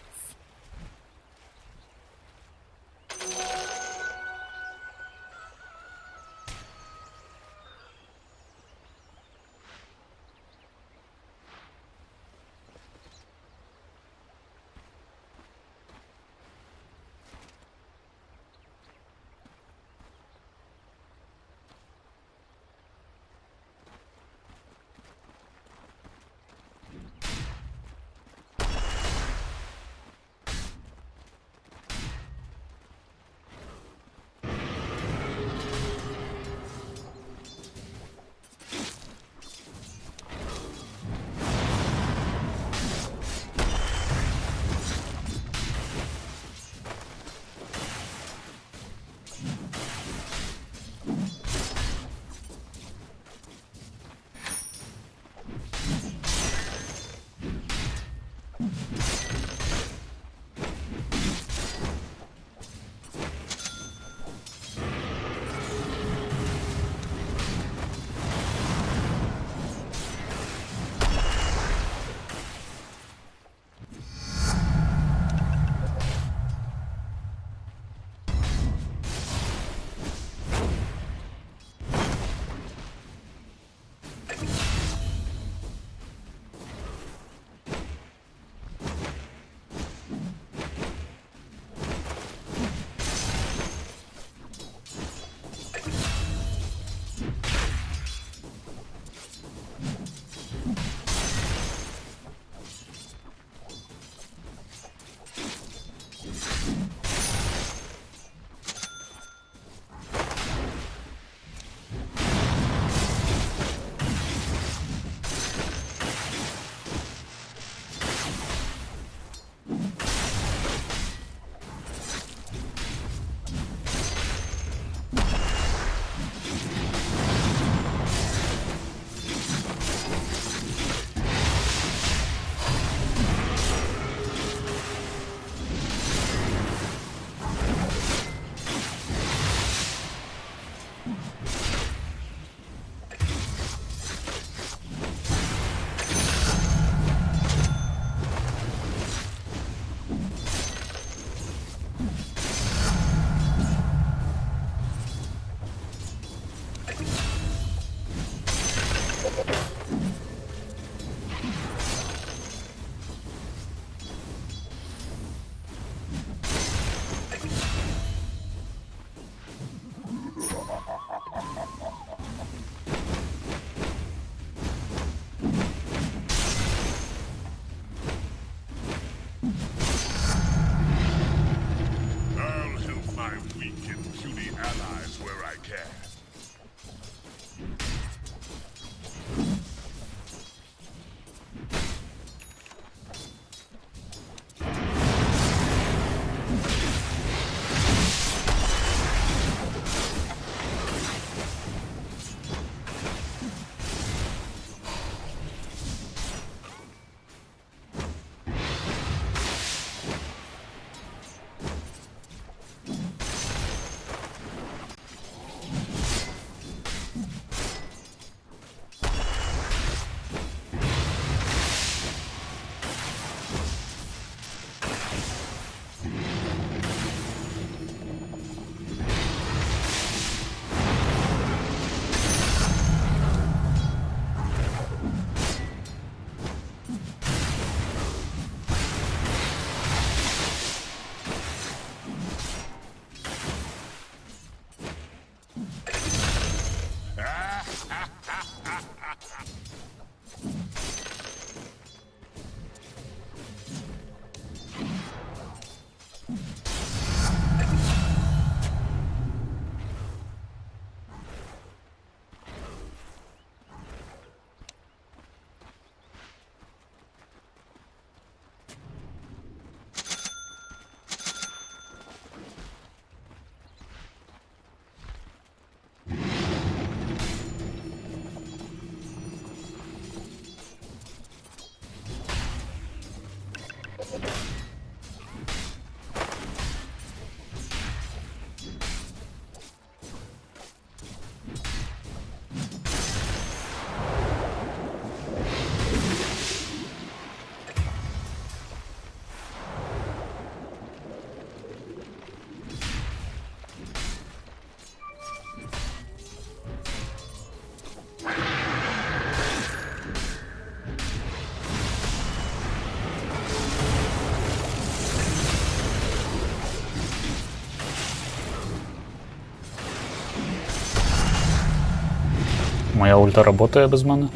Моя ульта работає без мене?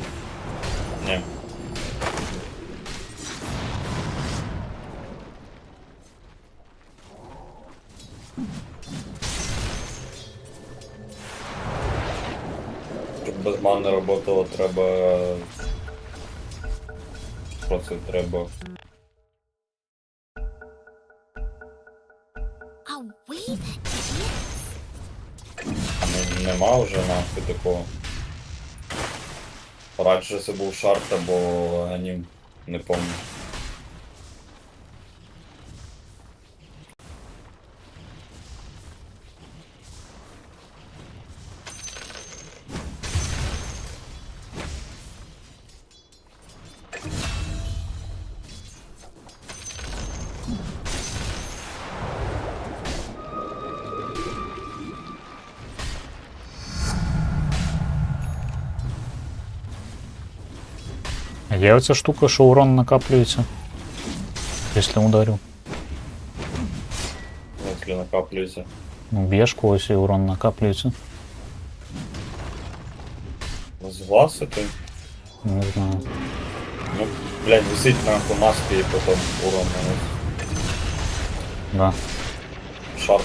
Ні. Щоб без мани работало, треба... Що це треба? Нема вже нахуй такого. Радше це був шарт або анім, не помню. є оця штука, що урон накаплюється, якщо ударю. Якщо накаплюється. Ну, б'єш когось і урон накаплюється. Згласити? Не знаю. Ну, блядь, висить нахуй маски і потім урон наносить. Да. Шарт.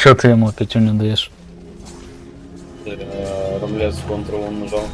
Що ти йому п'ятюню даєш? Ромлет з контролом нажав.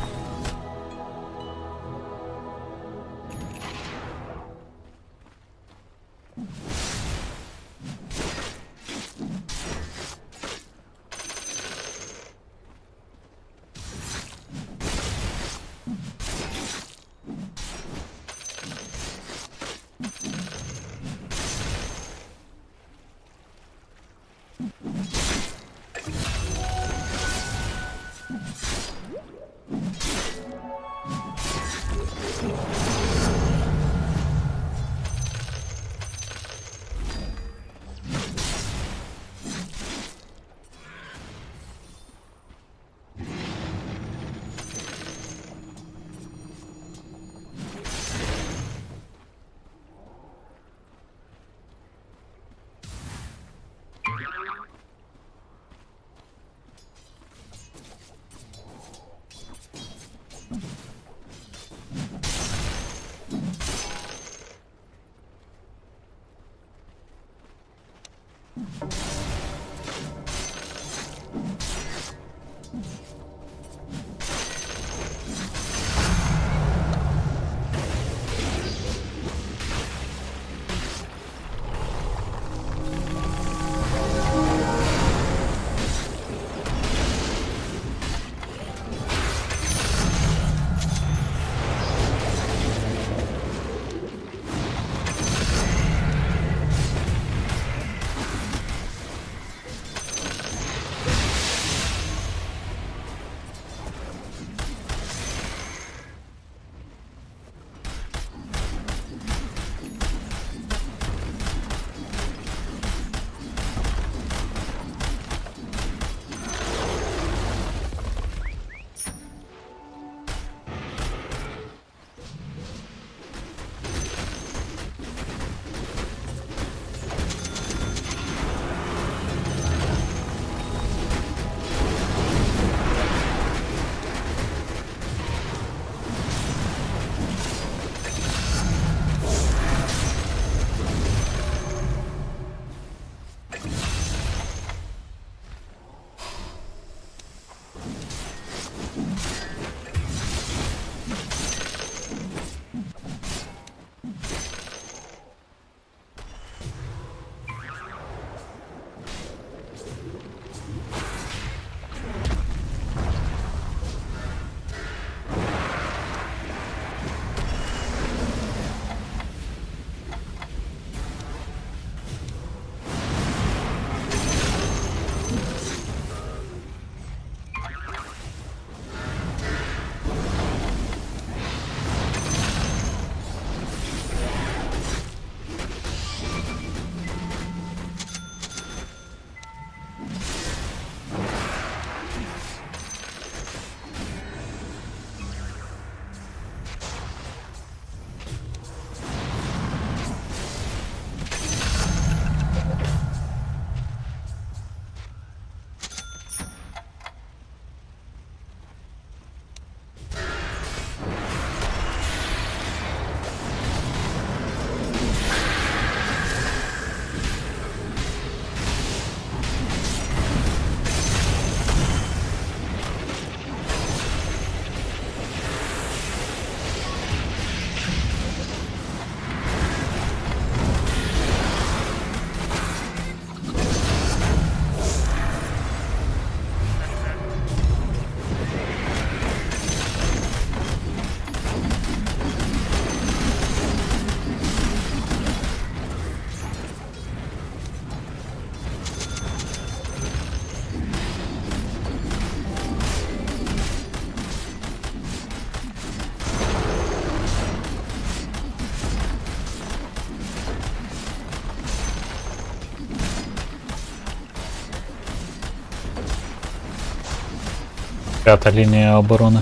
П'ята лінія оборони.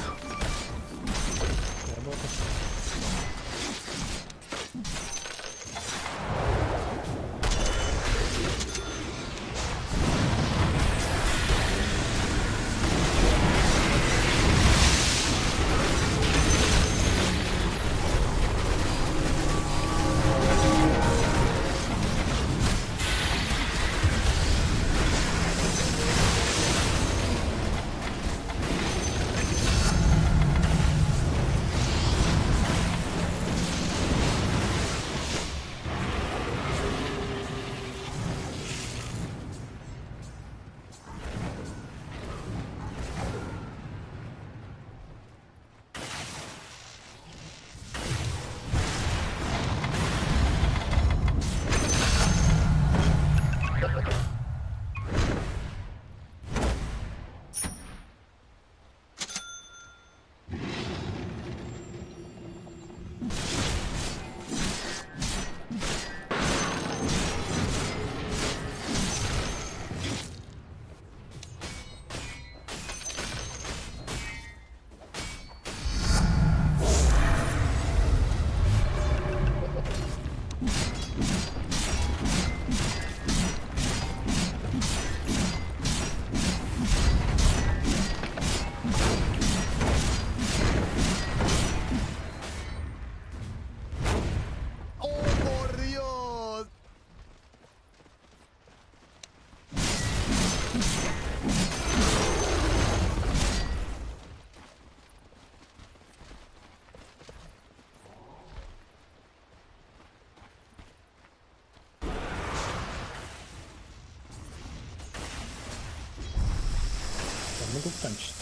Mogę wstać.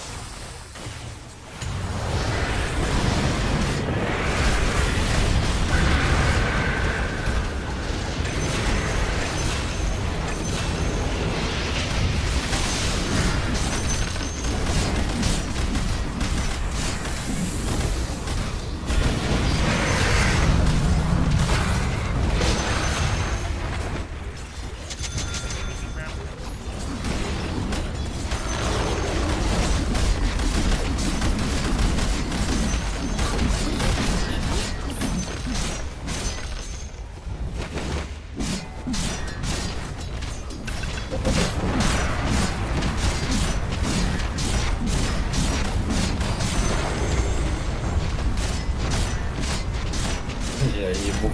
Я ебу.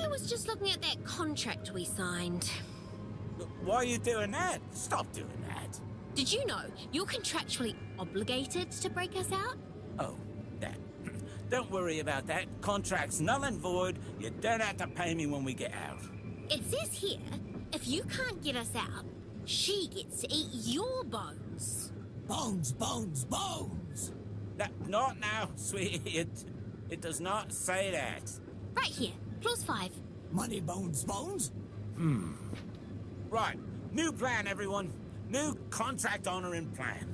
I was just looking at that contract we signed. Why are you doing that? Stop doing that. Did you know you're contractually obligated to break us out? Oh, that. Don't worry about that. Contract's null and void. You don't have to pay me when we get out. It says here, if you can't get us out, she gets to eat your bones. Bones, bones, bones! Not now, sweetie. It does not say that. Right here, clause 5. Money, bones, bones? Right. New plan, everyone. New contract honoring plan.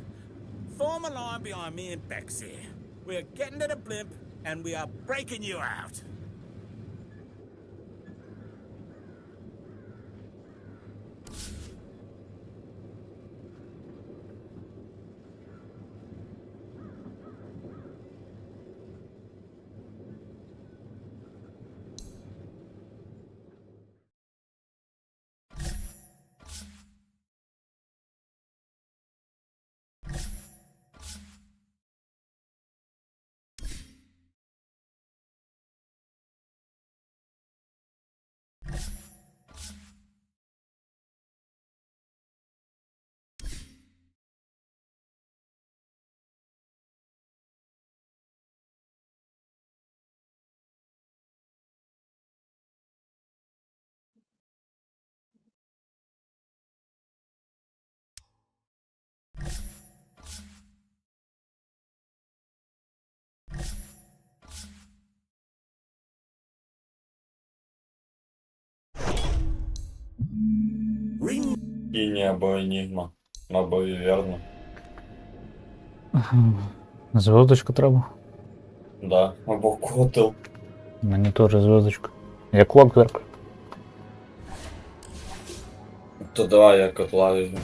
Form a line behind me and Bex here. We're getting to the blimp, and we are breaking you out. Іні або Енігма. Або Віверна. Зв'язочку треба. Да. Або Котел. Мені теж зв'язочку. Я Клокверк. То давай я котла візьму.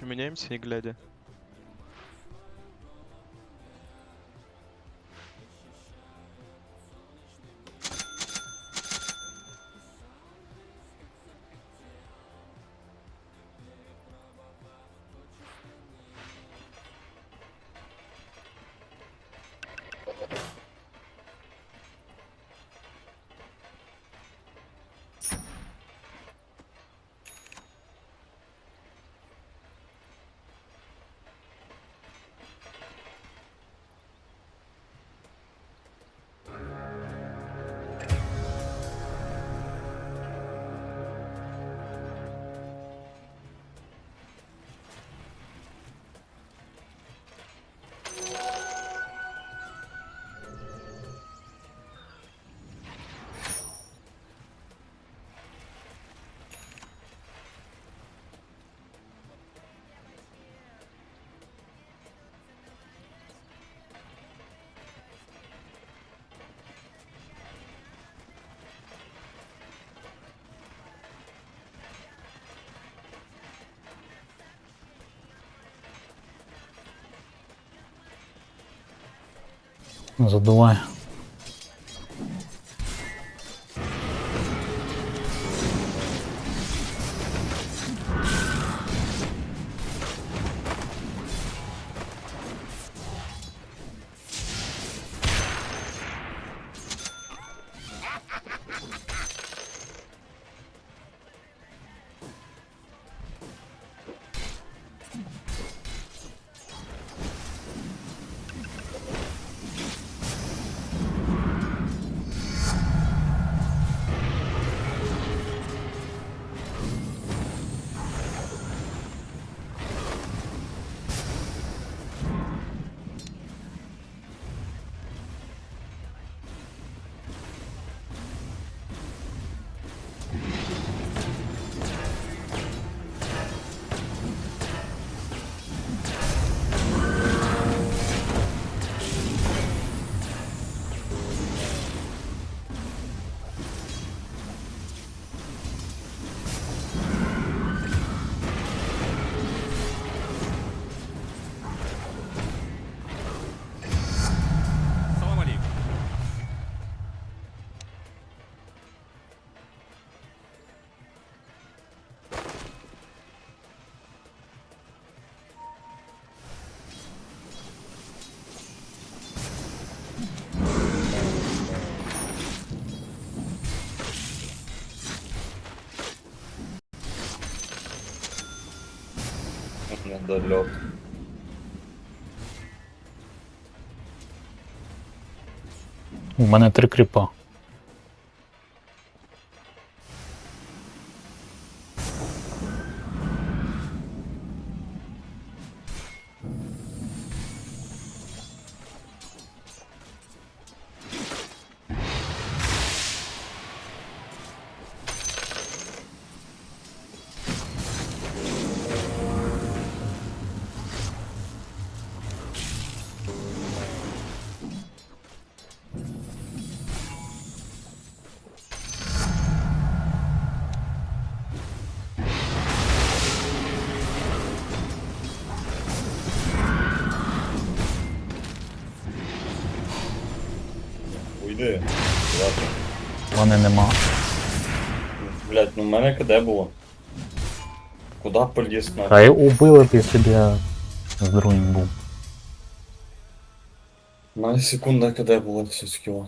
Че, меняемся, не глядя? Задувай. Недольот. У мене 3 кріпа. Уйди. Ладно. Мене нема. Блять, ну в мене КД було. Куда поліз на? Та й убили б, якщо б я з другим був. У мене секунда КД було все скіло.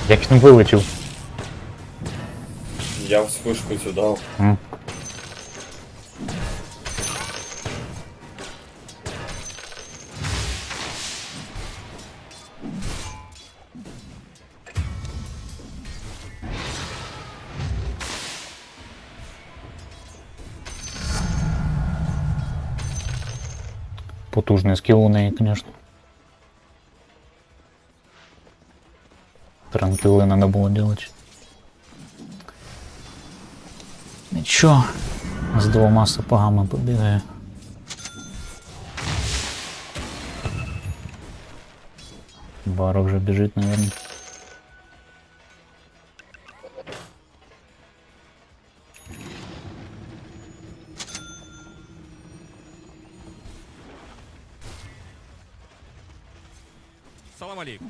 Як він вилетів? Я вспишку цю дав. Потужний скіл у неї, звісно. Транквили надо було делать. Нічого, з 2 сапогами побігає. Баро вже біжить, наверное. Салам алейкум.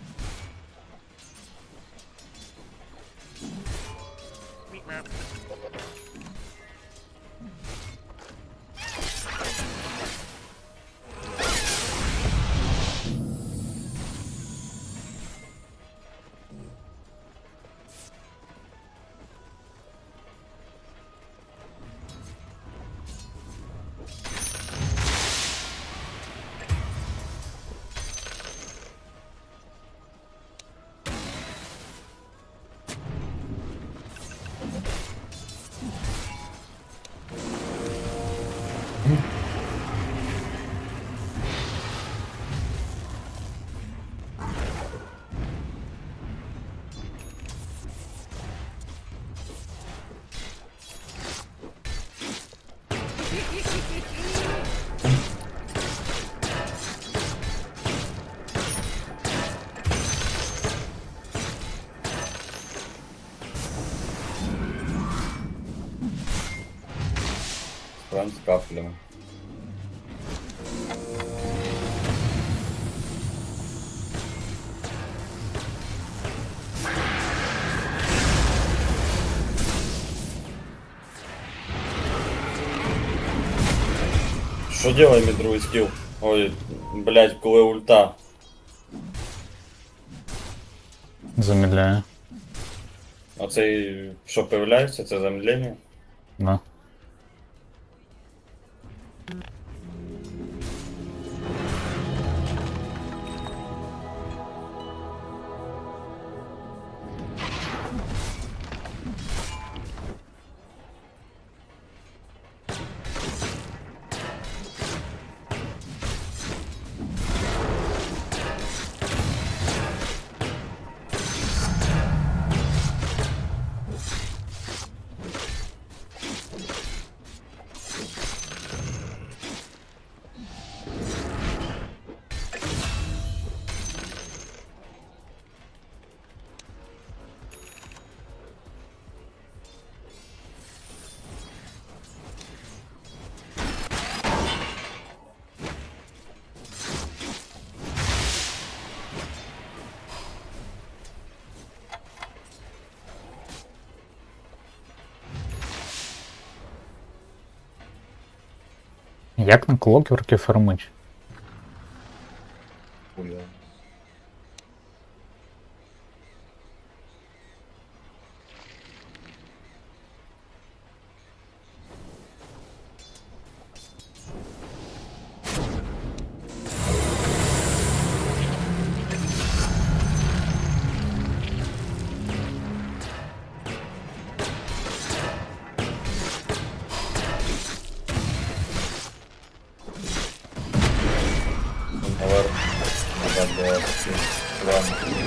Прям з каплями. Що делає мій другий скіл? Ой, блять, коли ульта. Замедляє. Оцей, що появляється, це замедлення? Да. Як на клокверки фармить? Хуя. Наверх. Назад было такие планы.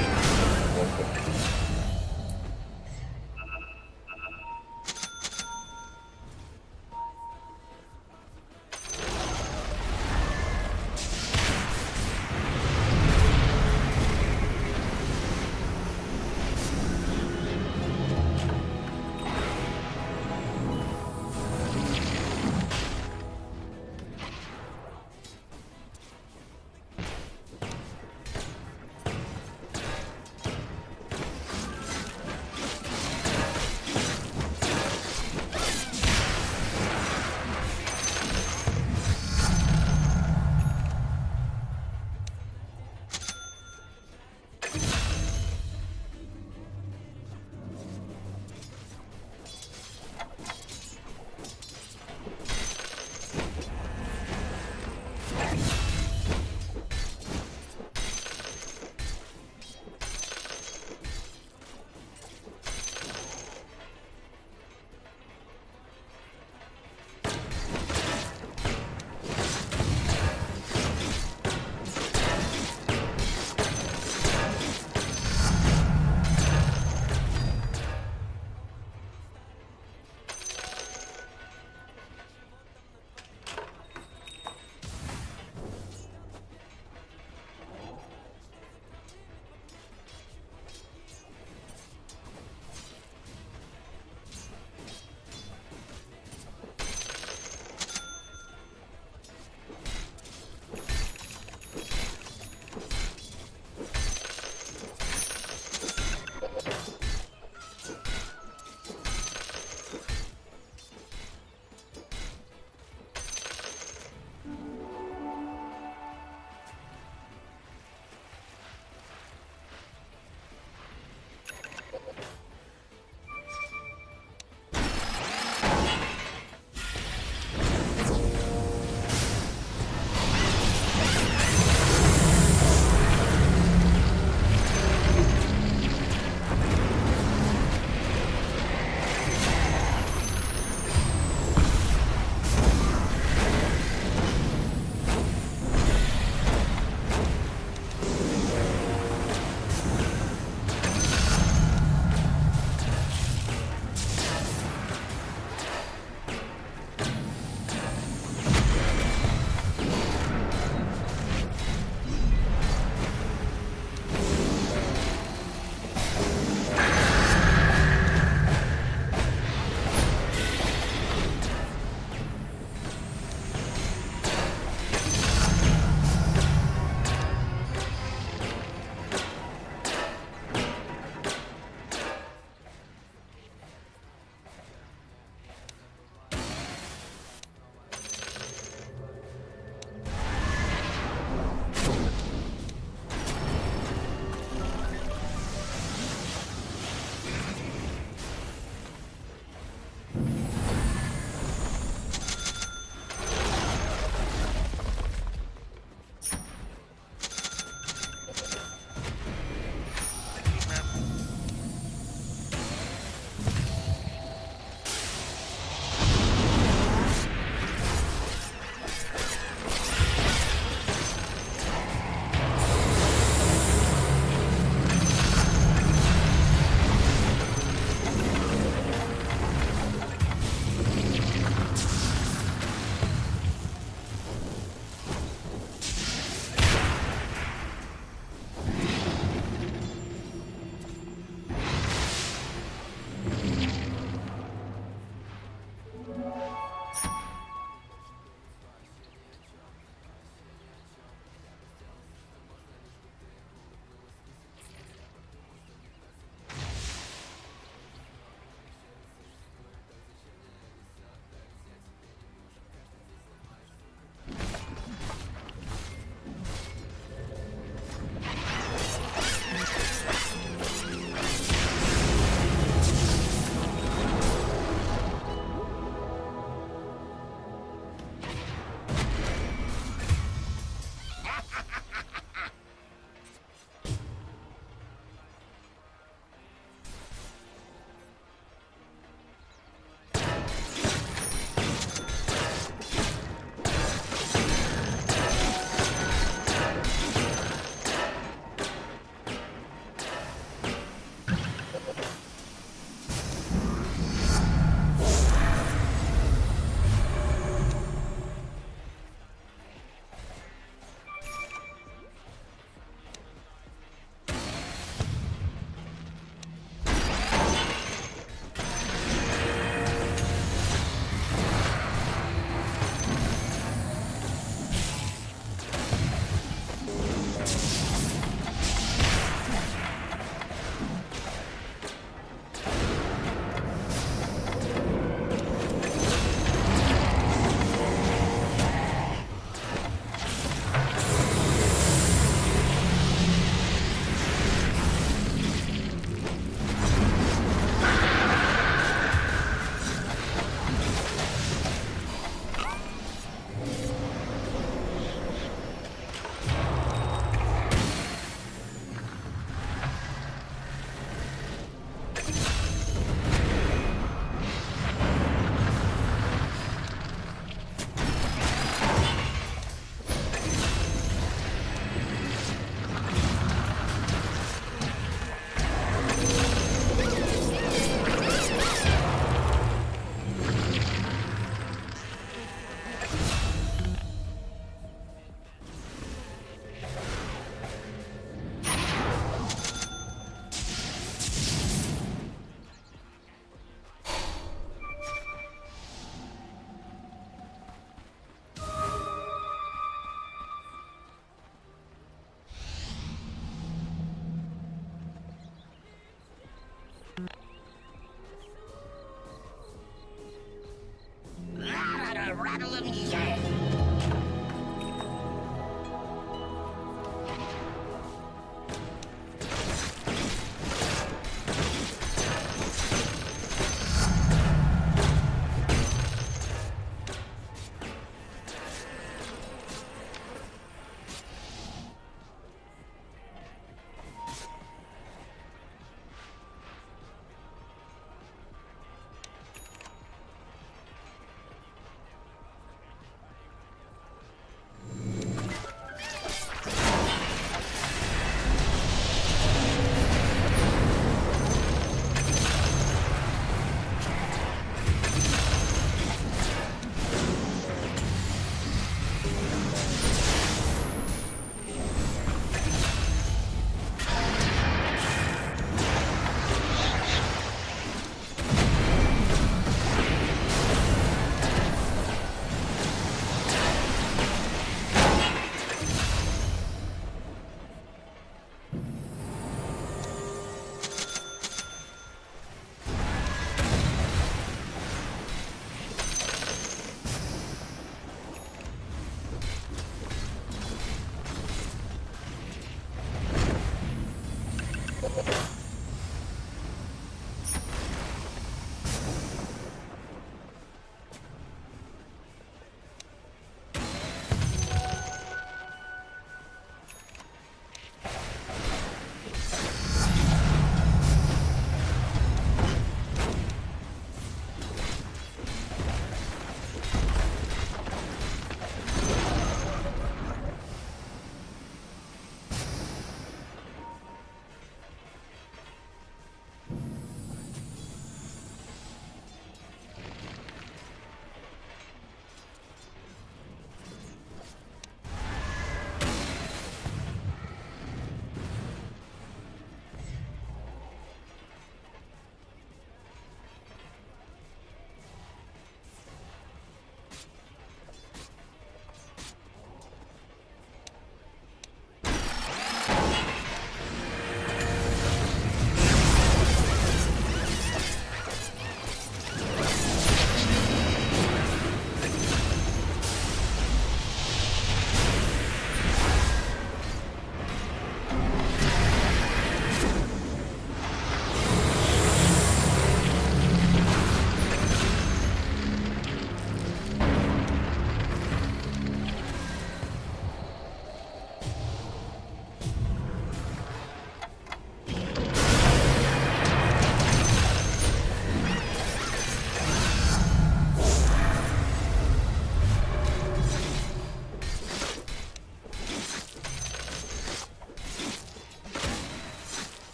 rattle 'em, yeah.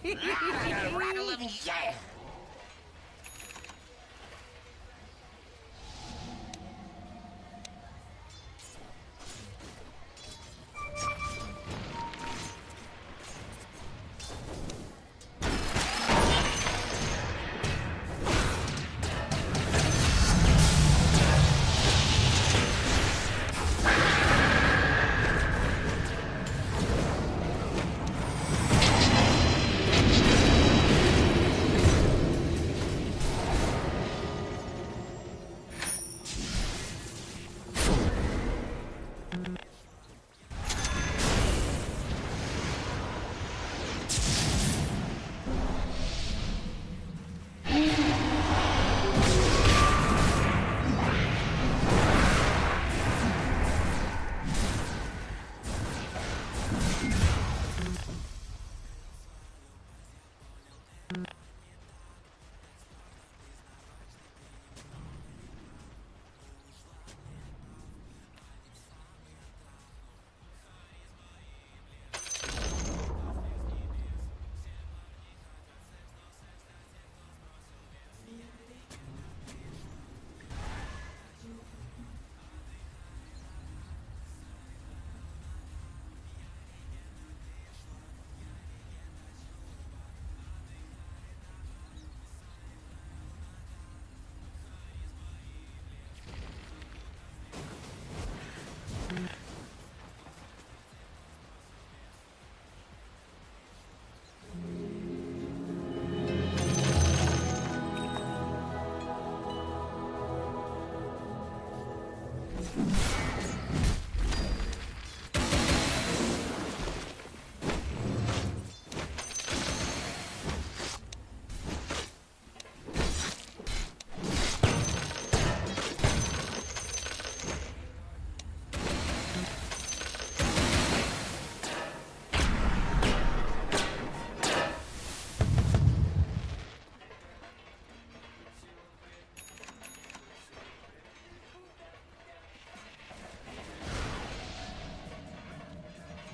Rattle him, yeah!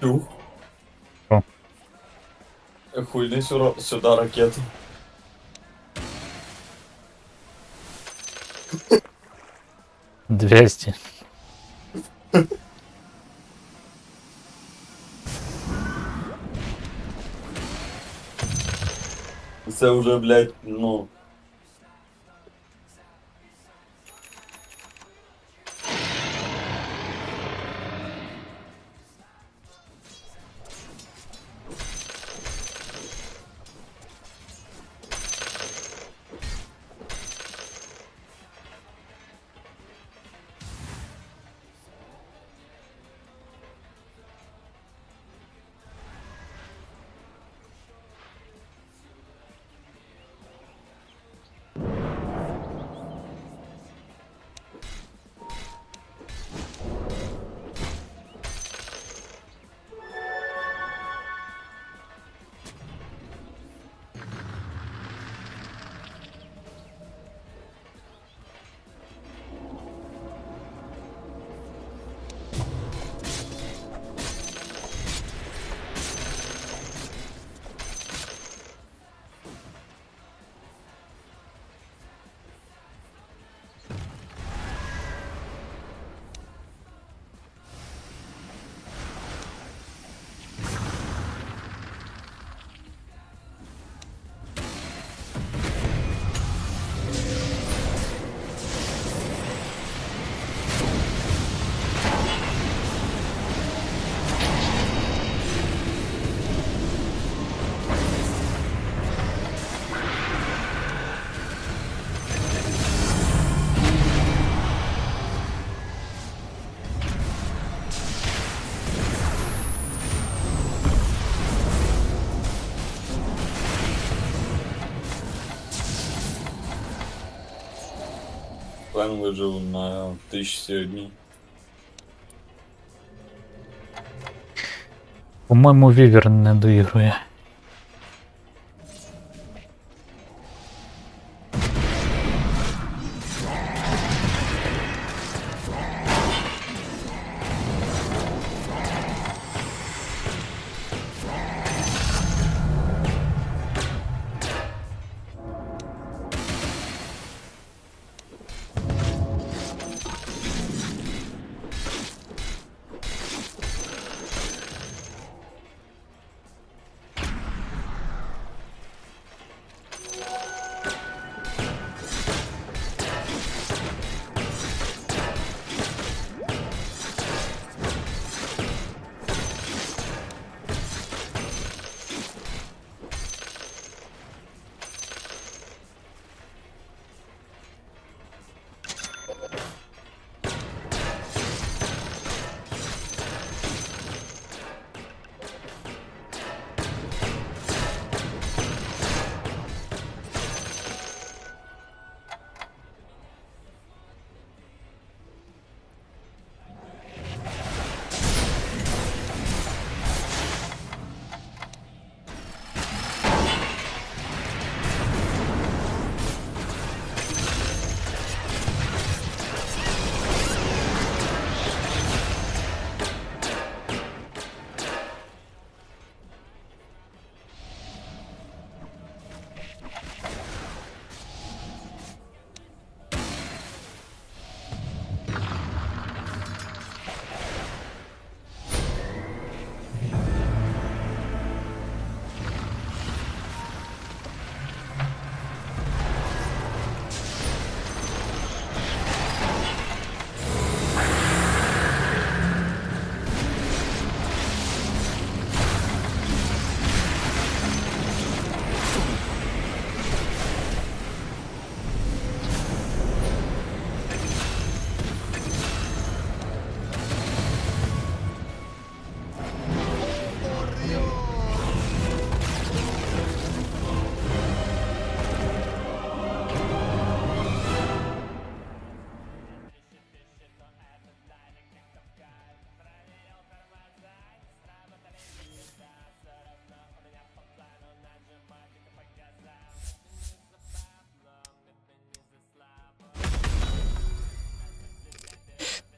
Ух. О. Хуйни сюда ракету. $200. Це вже, блядь, ну... План вижив на 1001. По-моєму, Вівер не доігрує.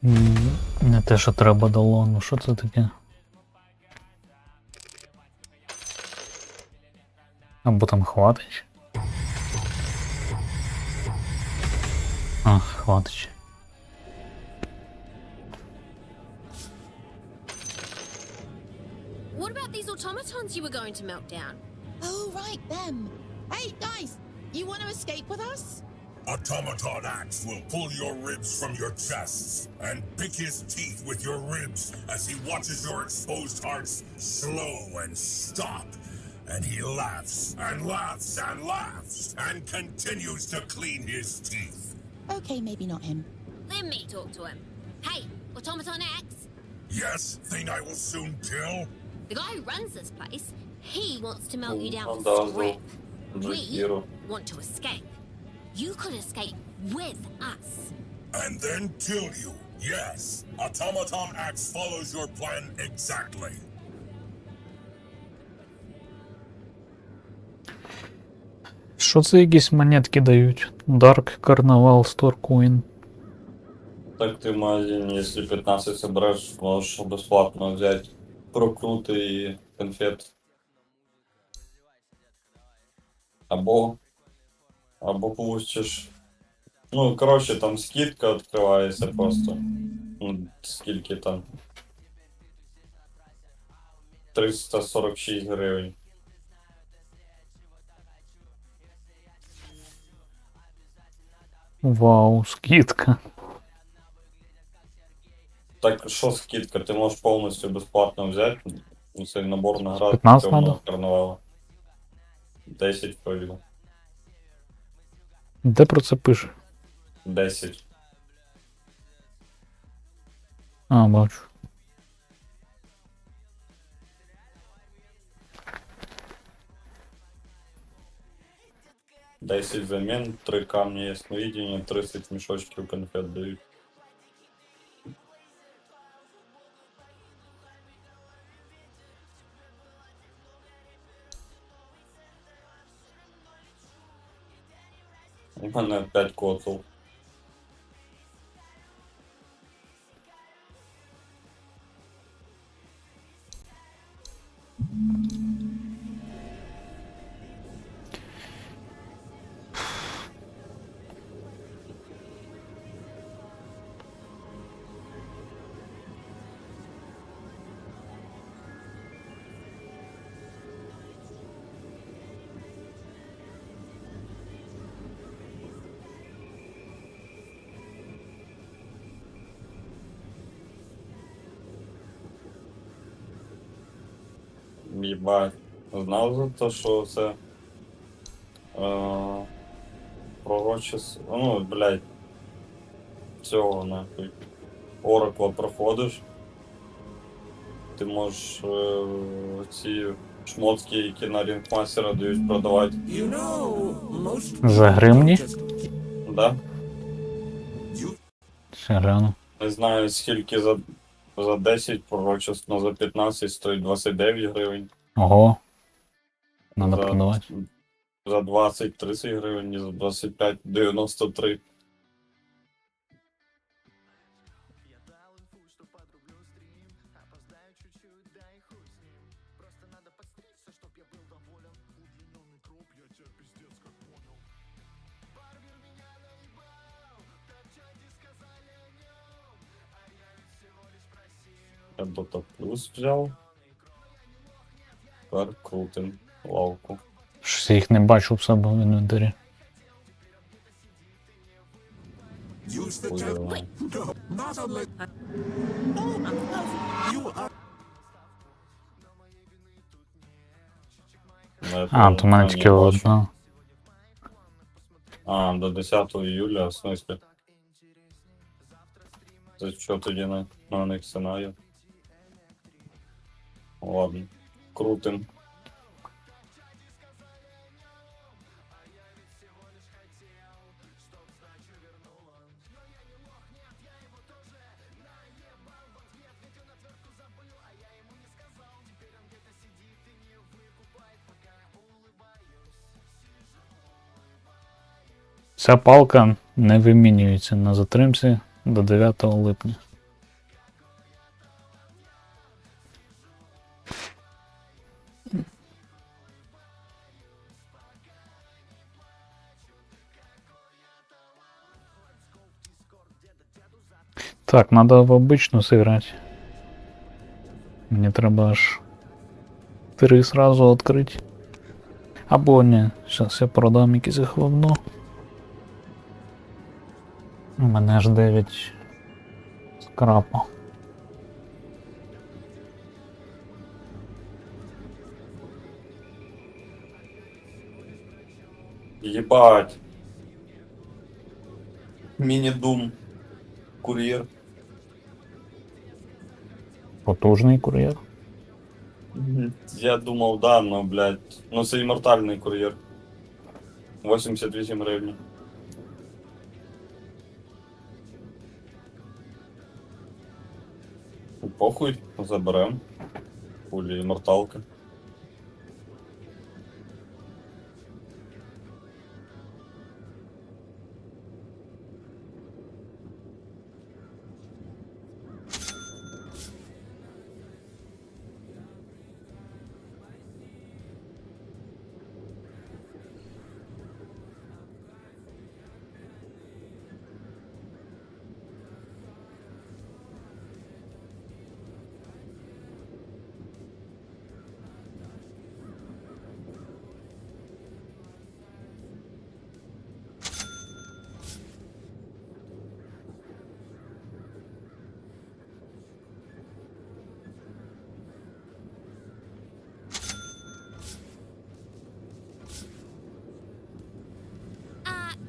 Не те, що треба дало, ну що це таке? Або там хватить? А, хватить. What about these automatons you were going to melt down? Oh, right, them. Hey, guys, you want to escape with us? Automaton Axe will pull your ribs from your chests and pick his teeth with your ribs as he watches your exposed hearts slow and stop. And he laughs and laughs and laughs and continues to clean his teeth. Okay, maybe not him. Let me talk to him. Hey, Automaton X, Yes, thing I will soon kill? the guy who runs this place, he wants to melt you down Ну, for да, scrap. We Джекіру. want to escape. You could escape with us. And then kill you. Yes, Automaton Axe follows your plan exactly. Що це якісь монетки дають? Dark Carnival Store Coin. Так ты в магазине, если 15 соберешь, можешь бесплатно взять прокруты и конфет. Або получишь... Ну, короче, там скидка открывается просто. Ну, скільки там? 346 гривень. Вау, скидка. Так, що скидка? Ти можеш повністю безплатно взяти цей набор наград 15 темного надо? карнавалу. 10 вроді. Де про це пише? 10. А, бачу. Десять замін, 3 камні ясновидіння, 30 мішочків конфет дають. У мене 5 коців. Єбать. Знав за те, що це пророче... Ну, блядь. Цього нахуй. Оракла проходиш. Ти можеш ці шмотки, які на рінкмастера дають, продавати. За гривні? Да. Ще гляну. Не знаю скільки за 10 пророчеств, но за 15 стоїть 29 гривень. Ого. Надо продавати. За 20 30 гривень, і за 25 93. Я dota2 взяв. Тепер крутим лавку. Щось я їх не бачу в себе в інвентарі. А, то в мене тільки одна. А, до 10 июля, в смысле? За що тоді на них сценарію? Ладно, крутим. Ця палка не вимінюється на затримці до 9 липня. Так, надо в обычную сыграть. Мне треба аж 3 сразу открыть. Або не, сейчас я продам якесь говно. У мене аж 9 скрапа. Ебать. Мини-дум. Курьер. Потужний кур'єр. Я думав, да, но, блядь. Ну це іммортальний кур'єр. 88 гривень. Похуй, заберем. Пулі імморталка.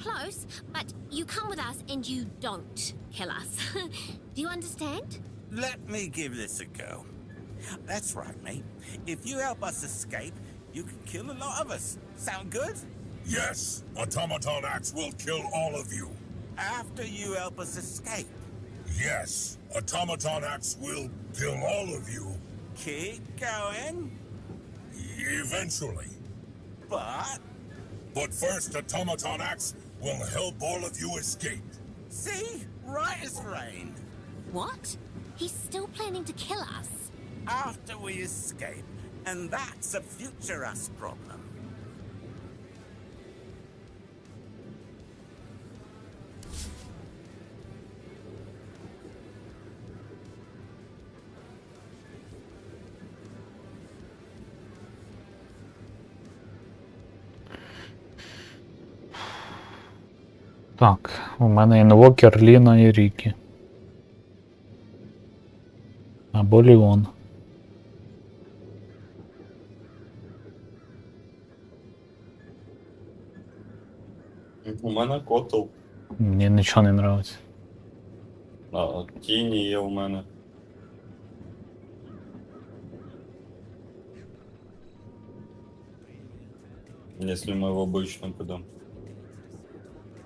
Close, but you come with us and you don't kill us. Do you understand? Let me give this a go. That's right, mate. If you help us escape, you can kill a lot of us. Sound good? Yes, Automaton Axe will kill all of you. After you help us escape. Yes, Automaton Axe will kill all of you. Keep going. Eventually. But first, Automaton Axe will help all of you escape. see? Right as rain. What? He's still planning to kill us. After we escape. And that's a future us problem. Так, у мене інвокер, Ліна і Рікі. Або Ліон. У мене котел. Мені нічого не подобається. А, тіні є у мене. Если мы в обычную підемо.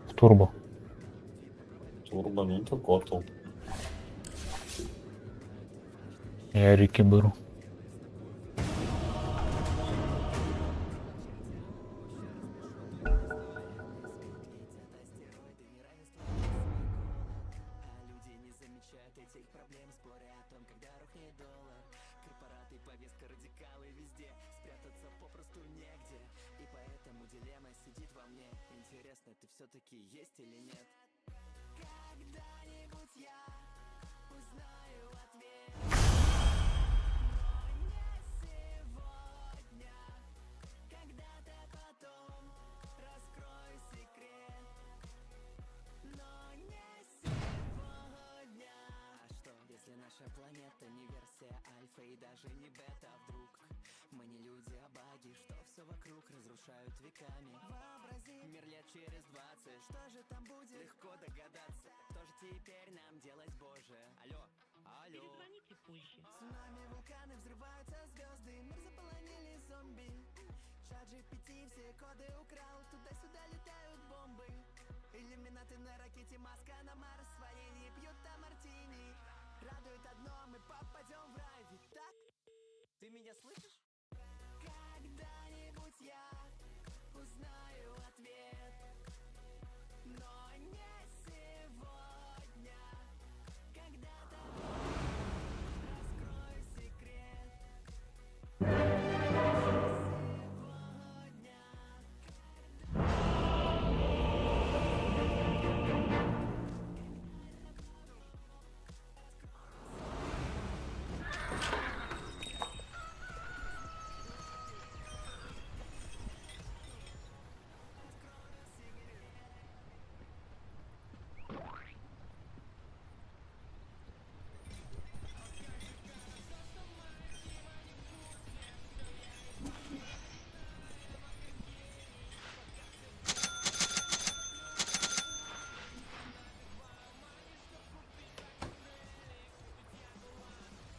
В турбо. Турбо, ну то котел. Я Рікі беру.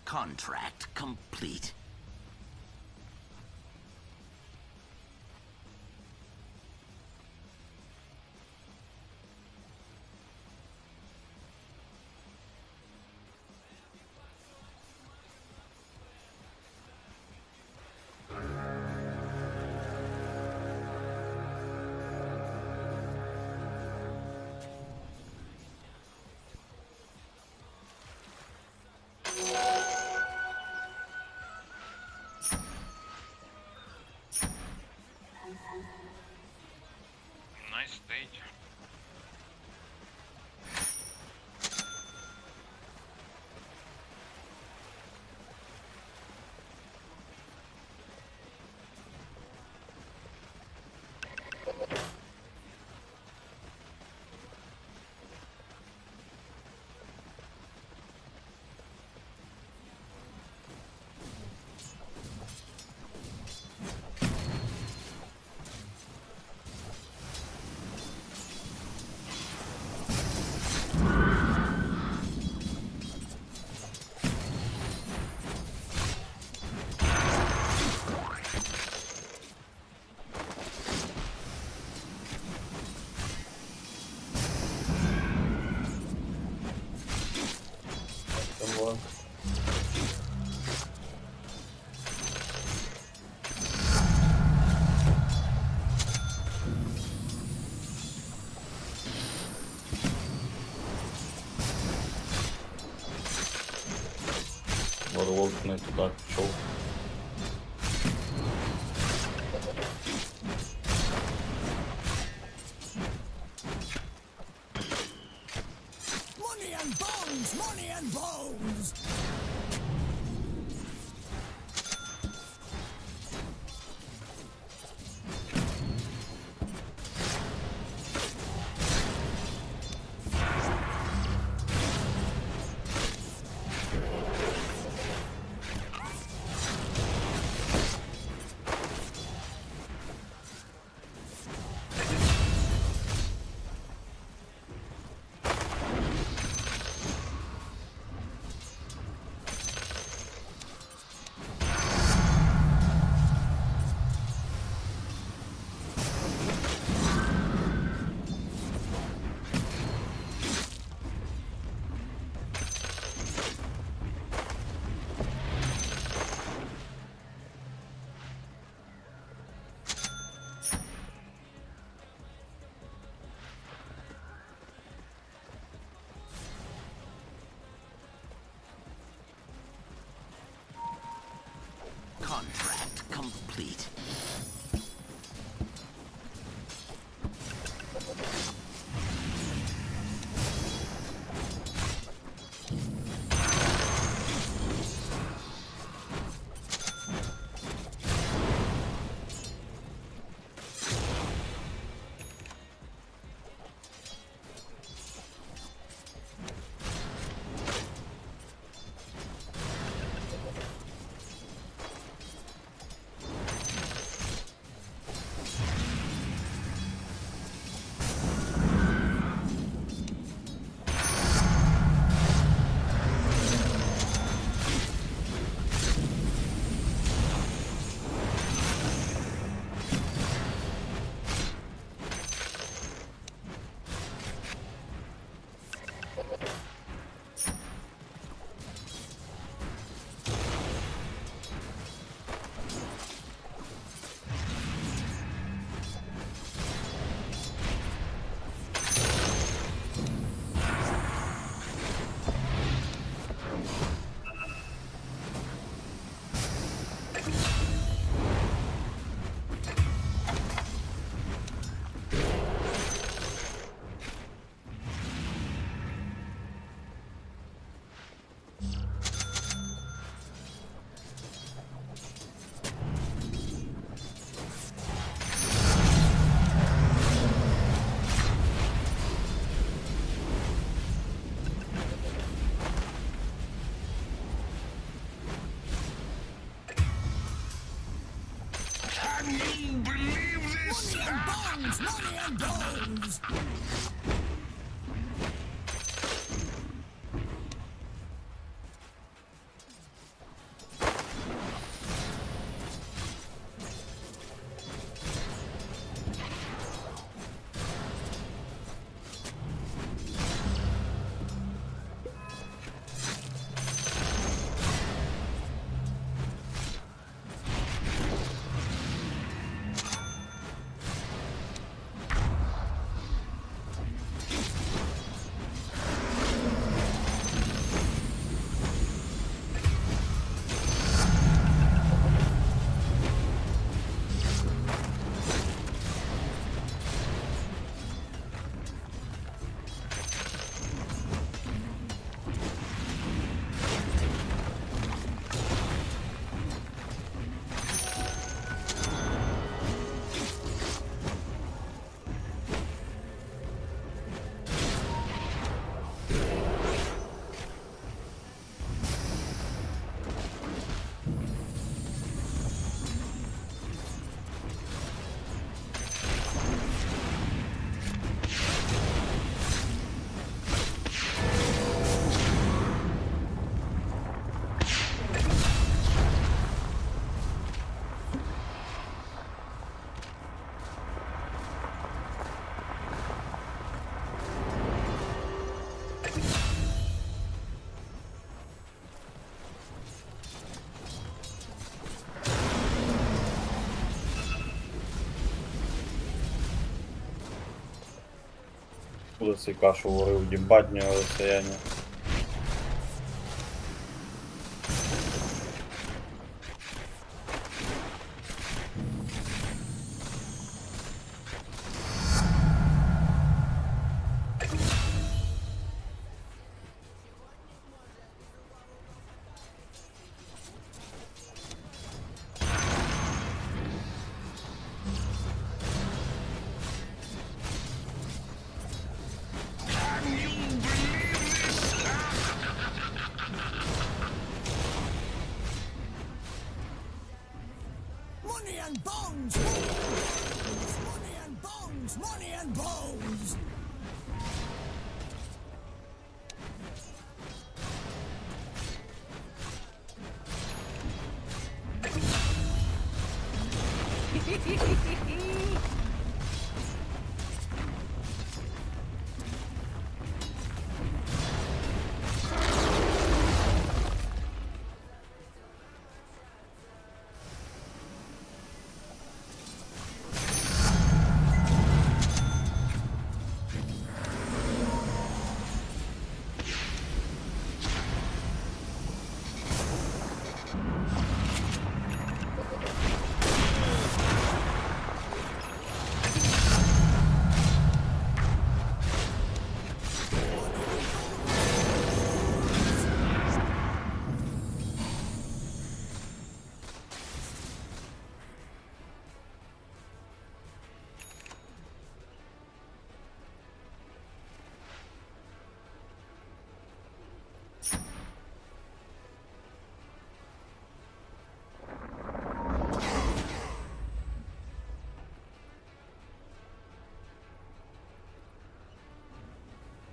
Contract complete. Nice stage. Warlock не туди пішов. Money and bones! Money and bones! Contract complete. Money and bones! колодец и кашу варив, їбать нього розстояння. Money and bones! Money and bones! Money and bones!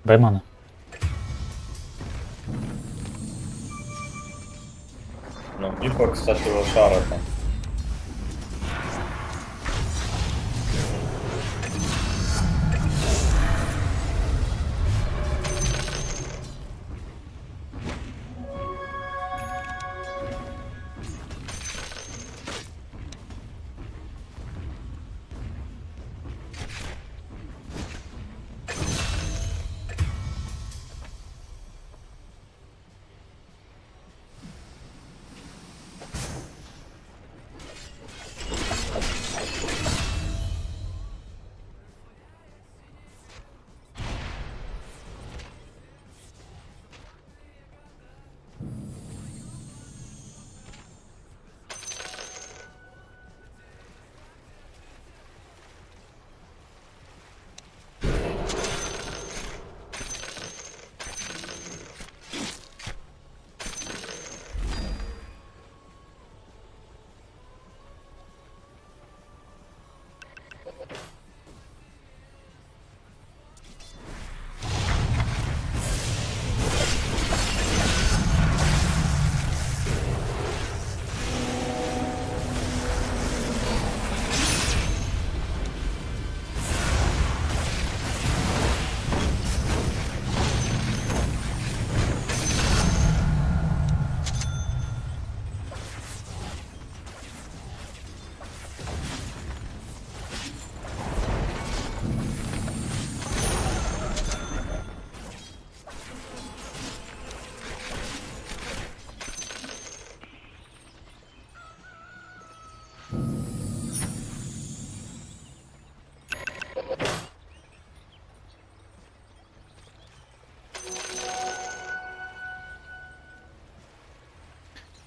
Дай мене. Ну, типа, кстати, лошара там.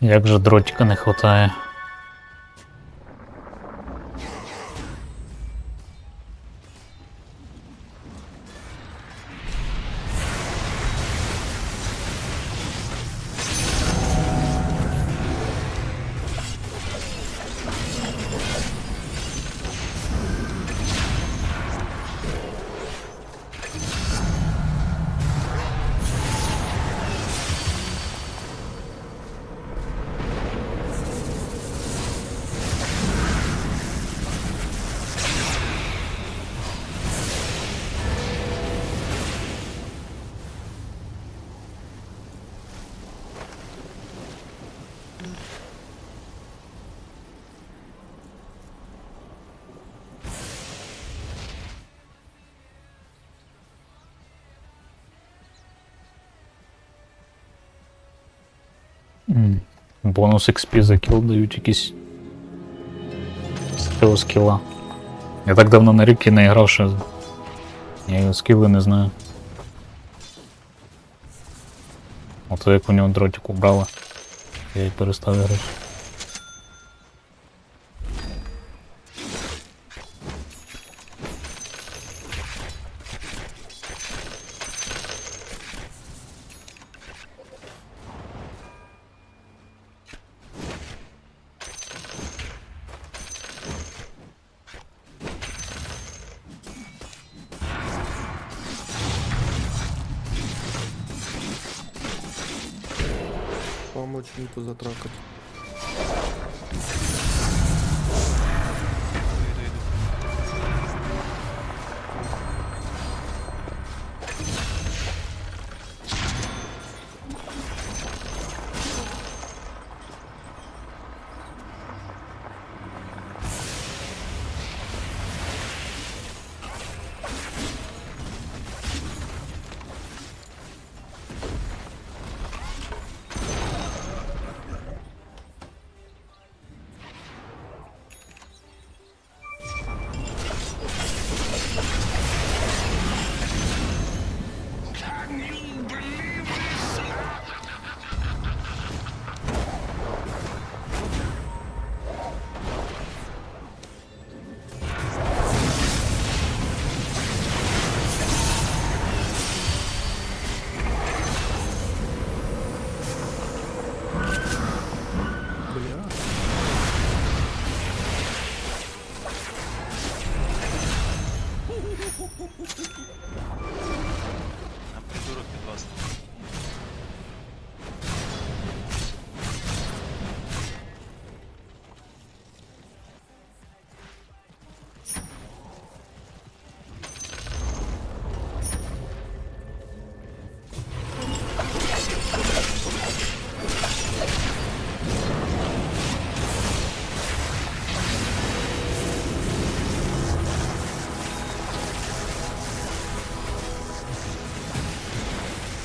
Як же дротика не хватає. Бонус XP за кіл дають якісь з цього скіла. Я так давно на ріки не грав, що я його скіли не знаю. Ото як у нього дротик убрали, я й перестав грати. Помочь Виту затракать.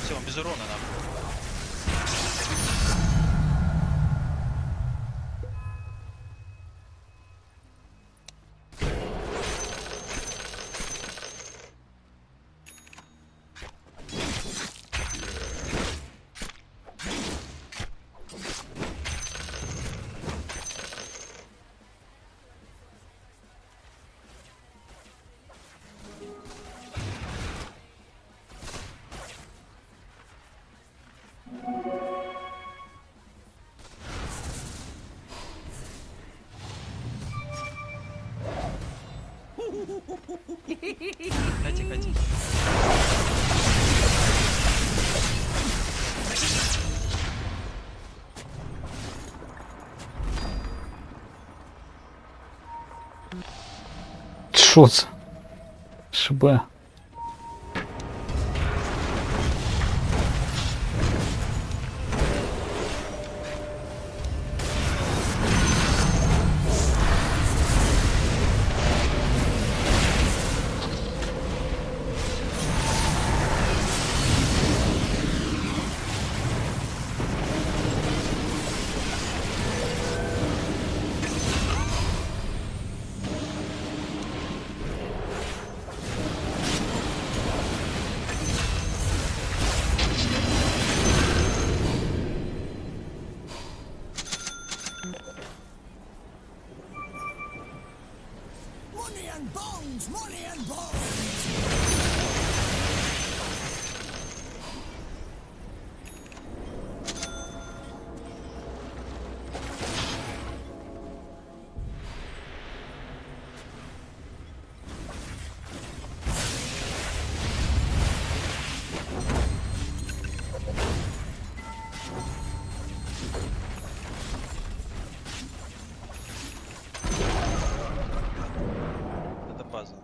Все, он без урона нам. Тихо. Що це? ШБ. Money and bones! Money and bones! Это база.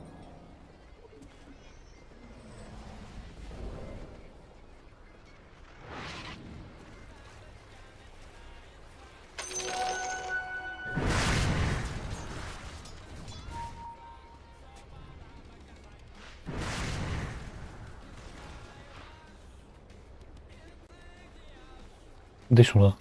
Іди сюди.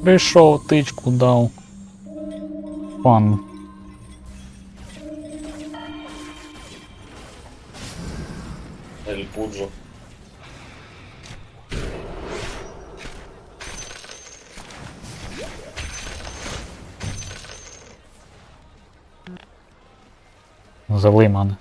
Прийшов, тичку дав. Пан. Ель Пуджо. Залий мене.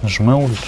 Жми ульт.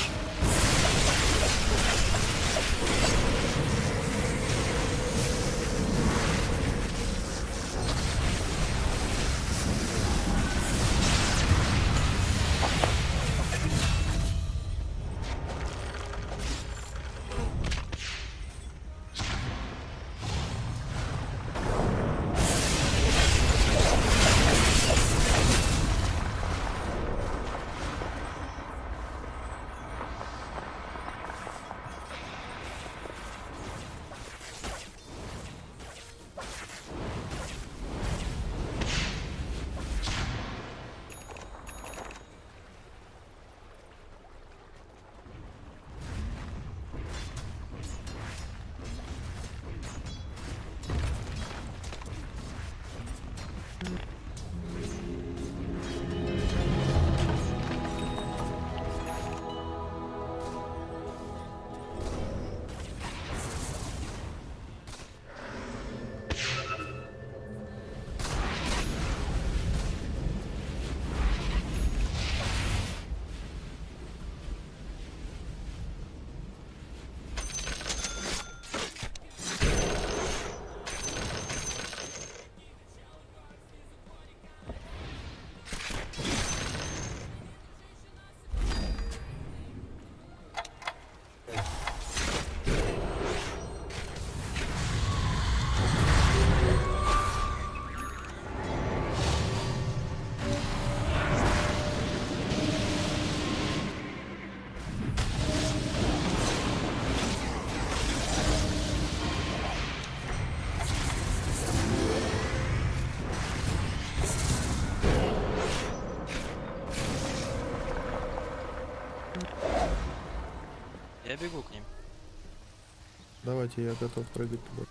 Я бегу к ним. Давайте, я готов прыгать туда.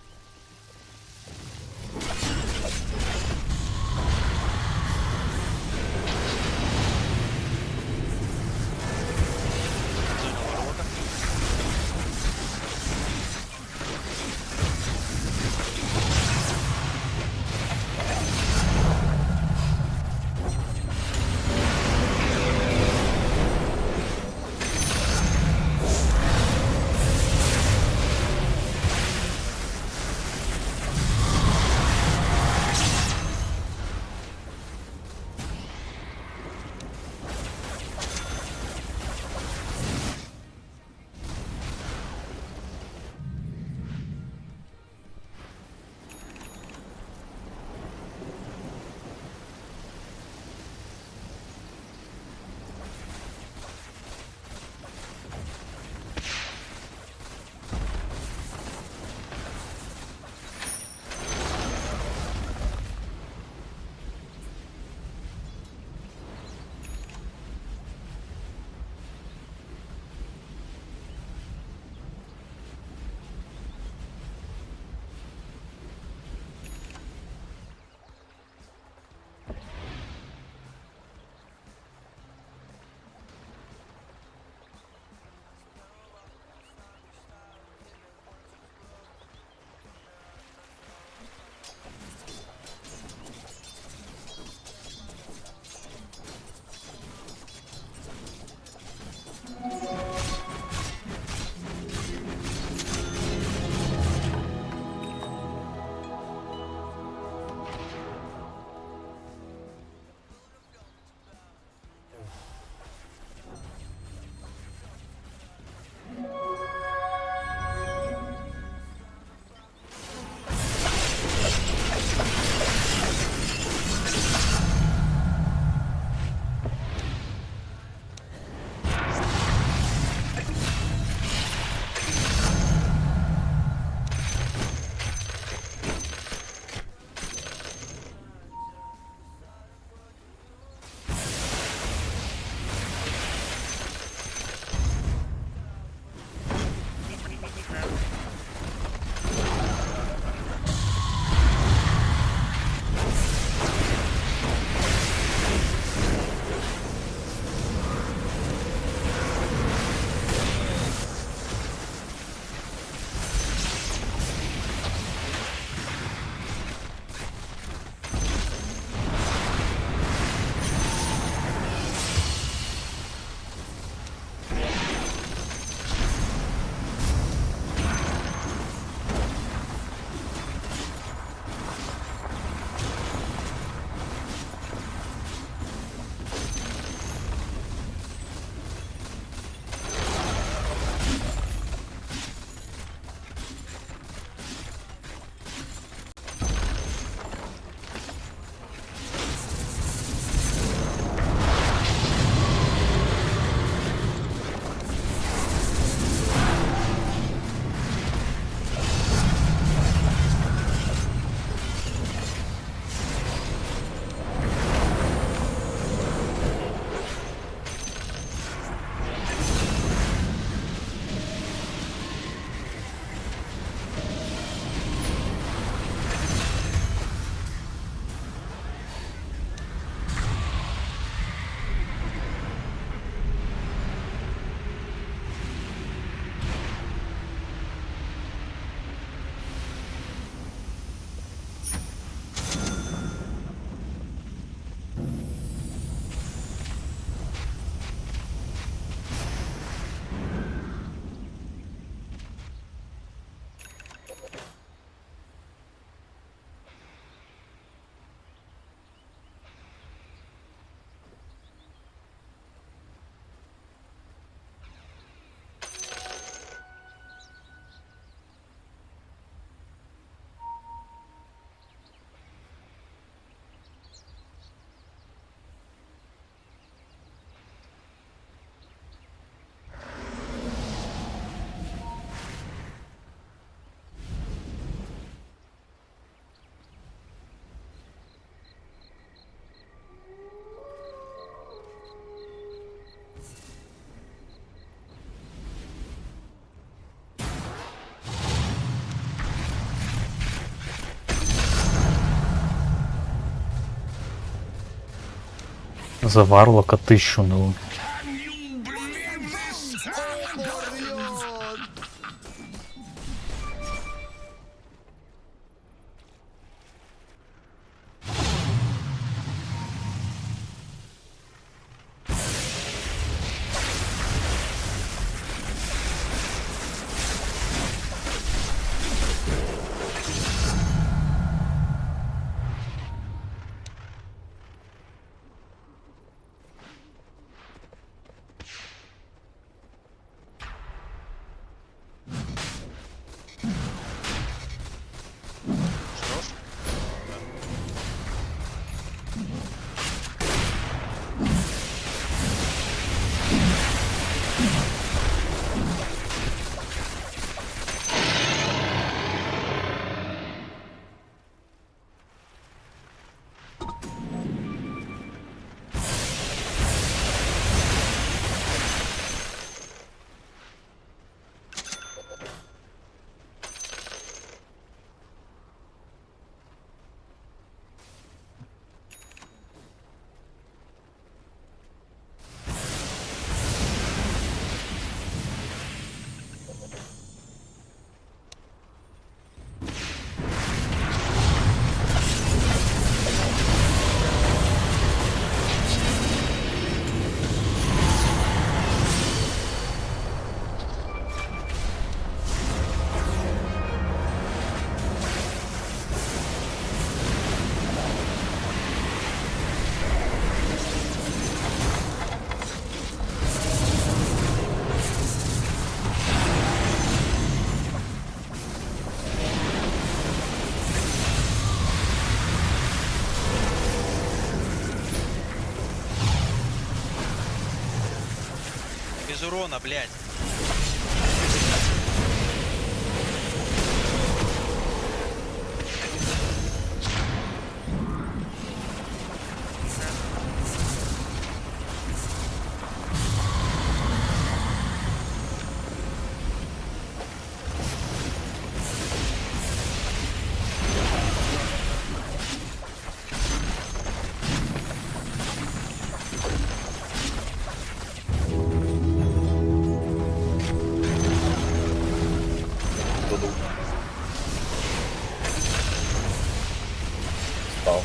За Варлока 1000 ну. Без урона, блядь. Став.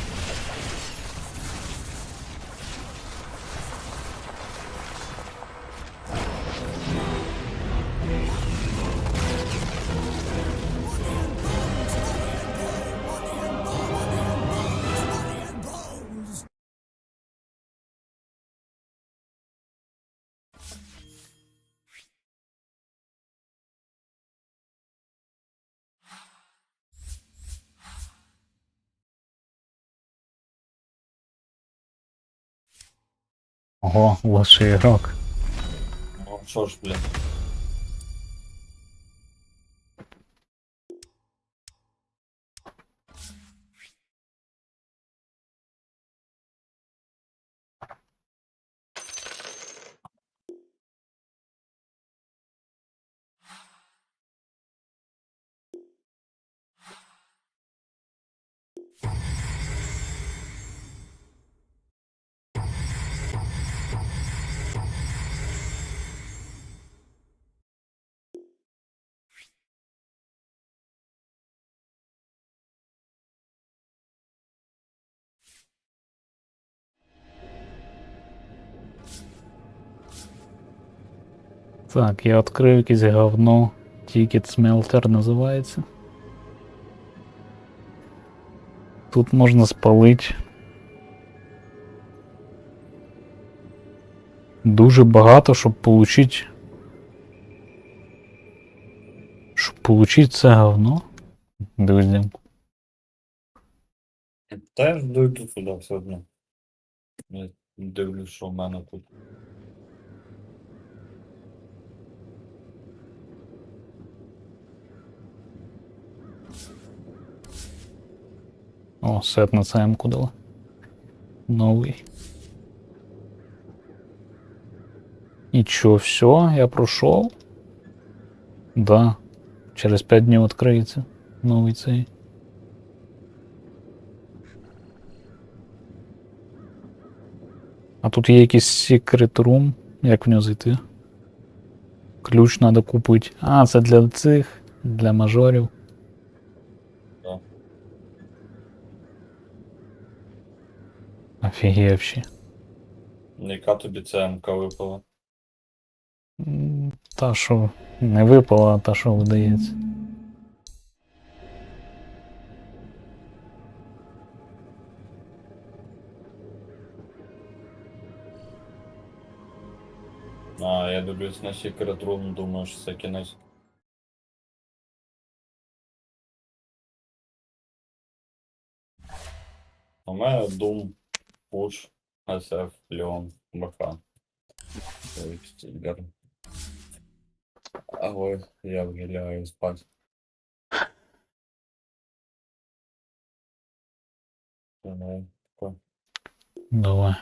Ого, лучший игрок. Ну що ж, блядь. Так, я відкрив якесь говно. Ticket Smelter називається. Тут можна спалити дуже багато, щоб получить. Щоб получить це говно. Друзі. Та я ж дойду сюди все одно. Я дивлюсь, що в мене тут. О, сет на ЦМ-ку дали. Новий. І чо, все, я пройшов? Да. Через 5 днів відкриється новий цей. А тут є якийсь secret room. Як в нього зайти? Ключ треба купити. А, це для цих, для мажорів. Да. Офігевші. Яка тобі ЦМК випала? Та, що не випала, а та, що видається. А, я дивлюсь на Secret Room, думаю, що це кінець. У мене Doom, Push, SF, Leon, БК. Стільгер. А ой, я вже лягаю спати. Давай. Давай.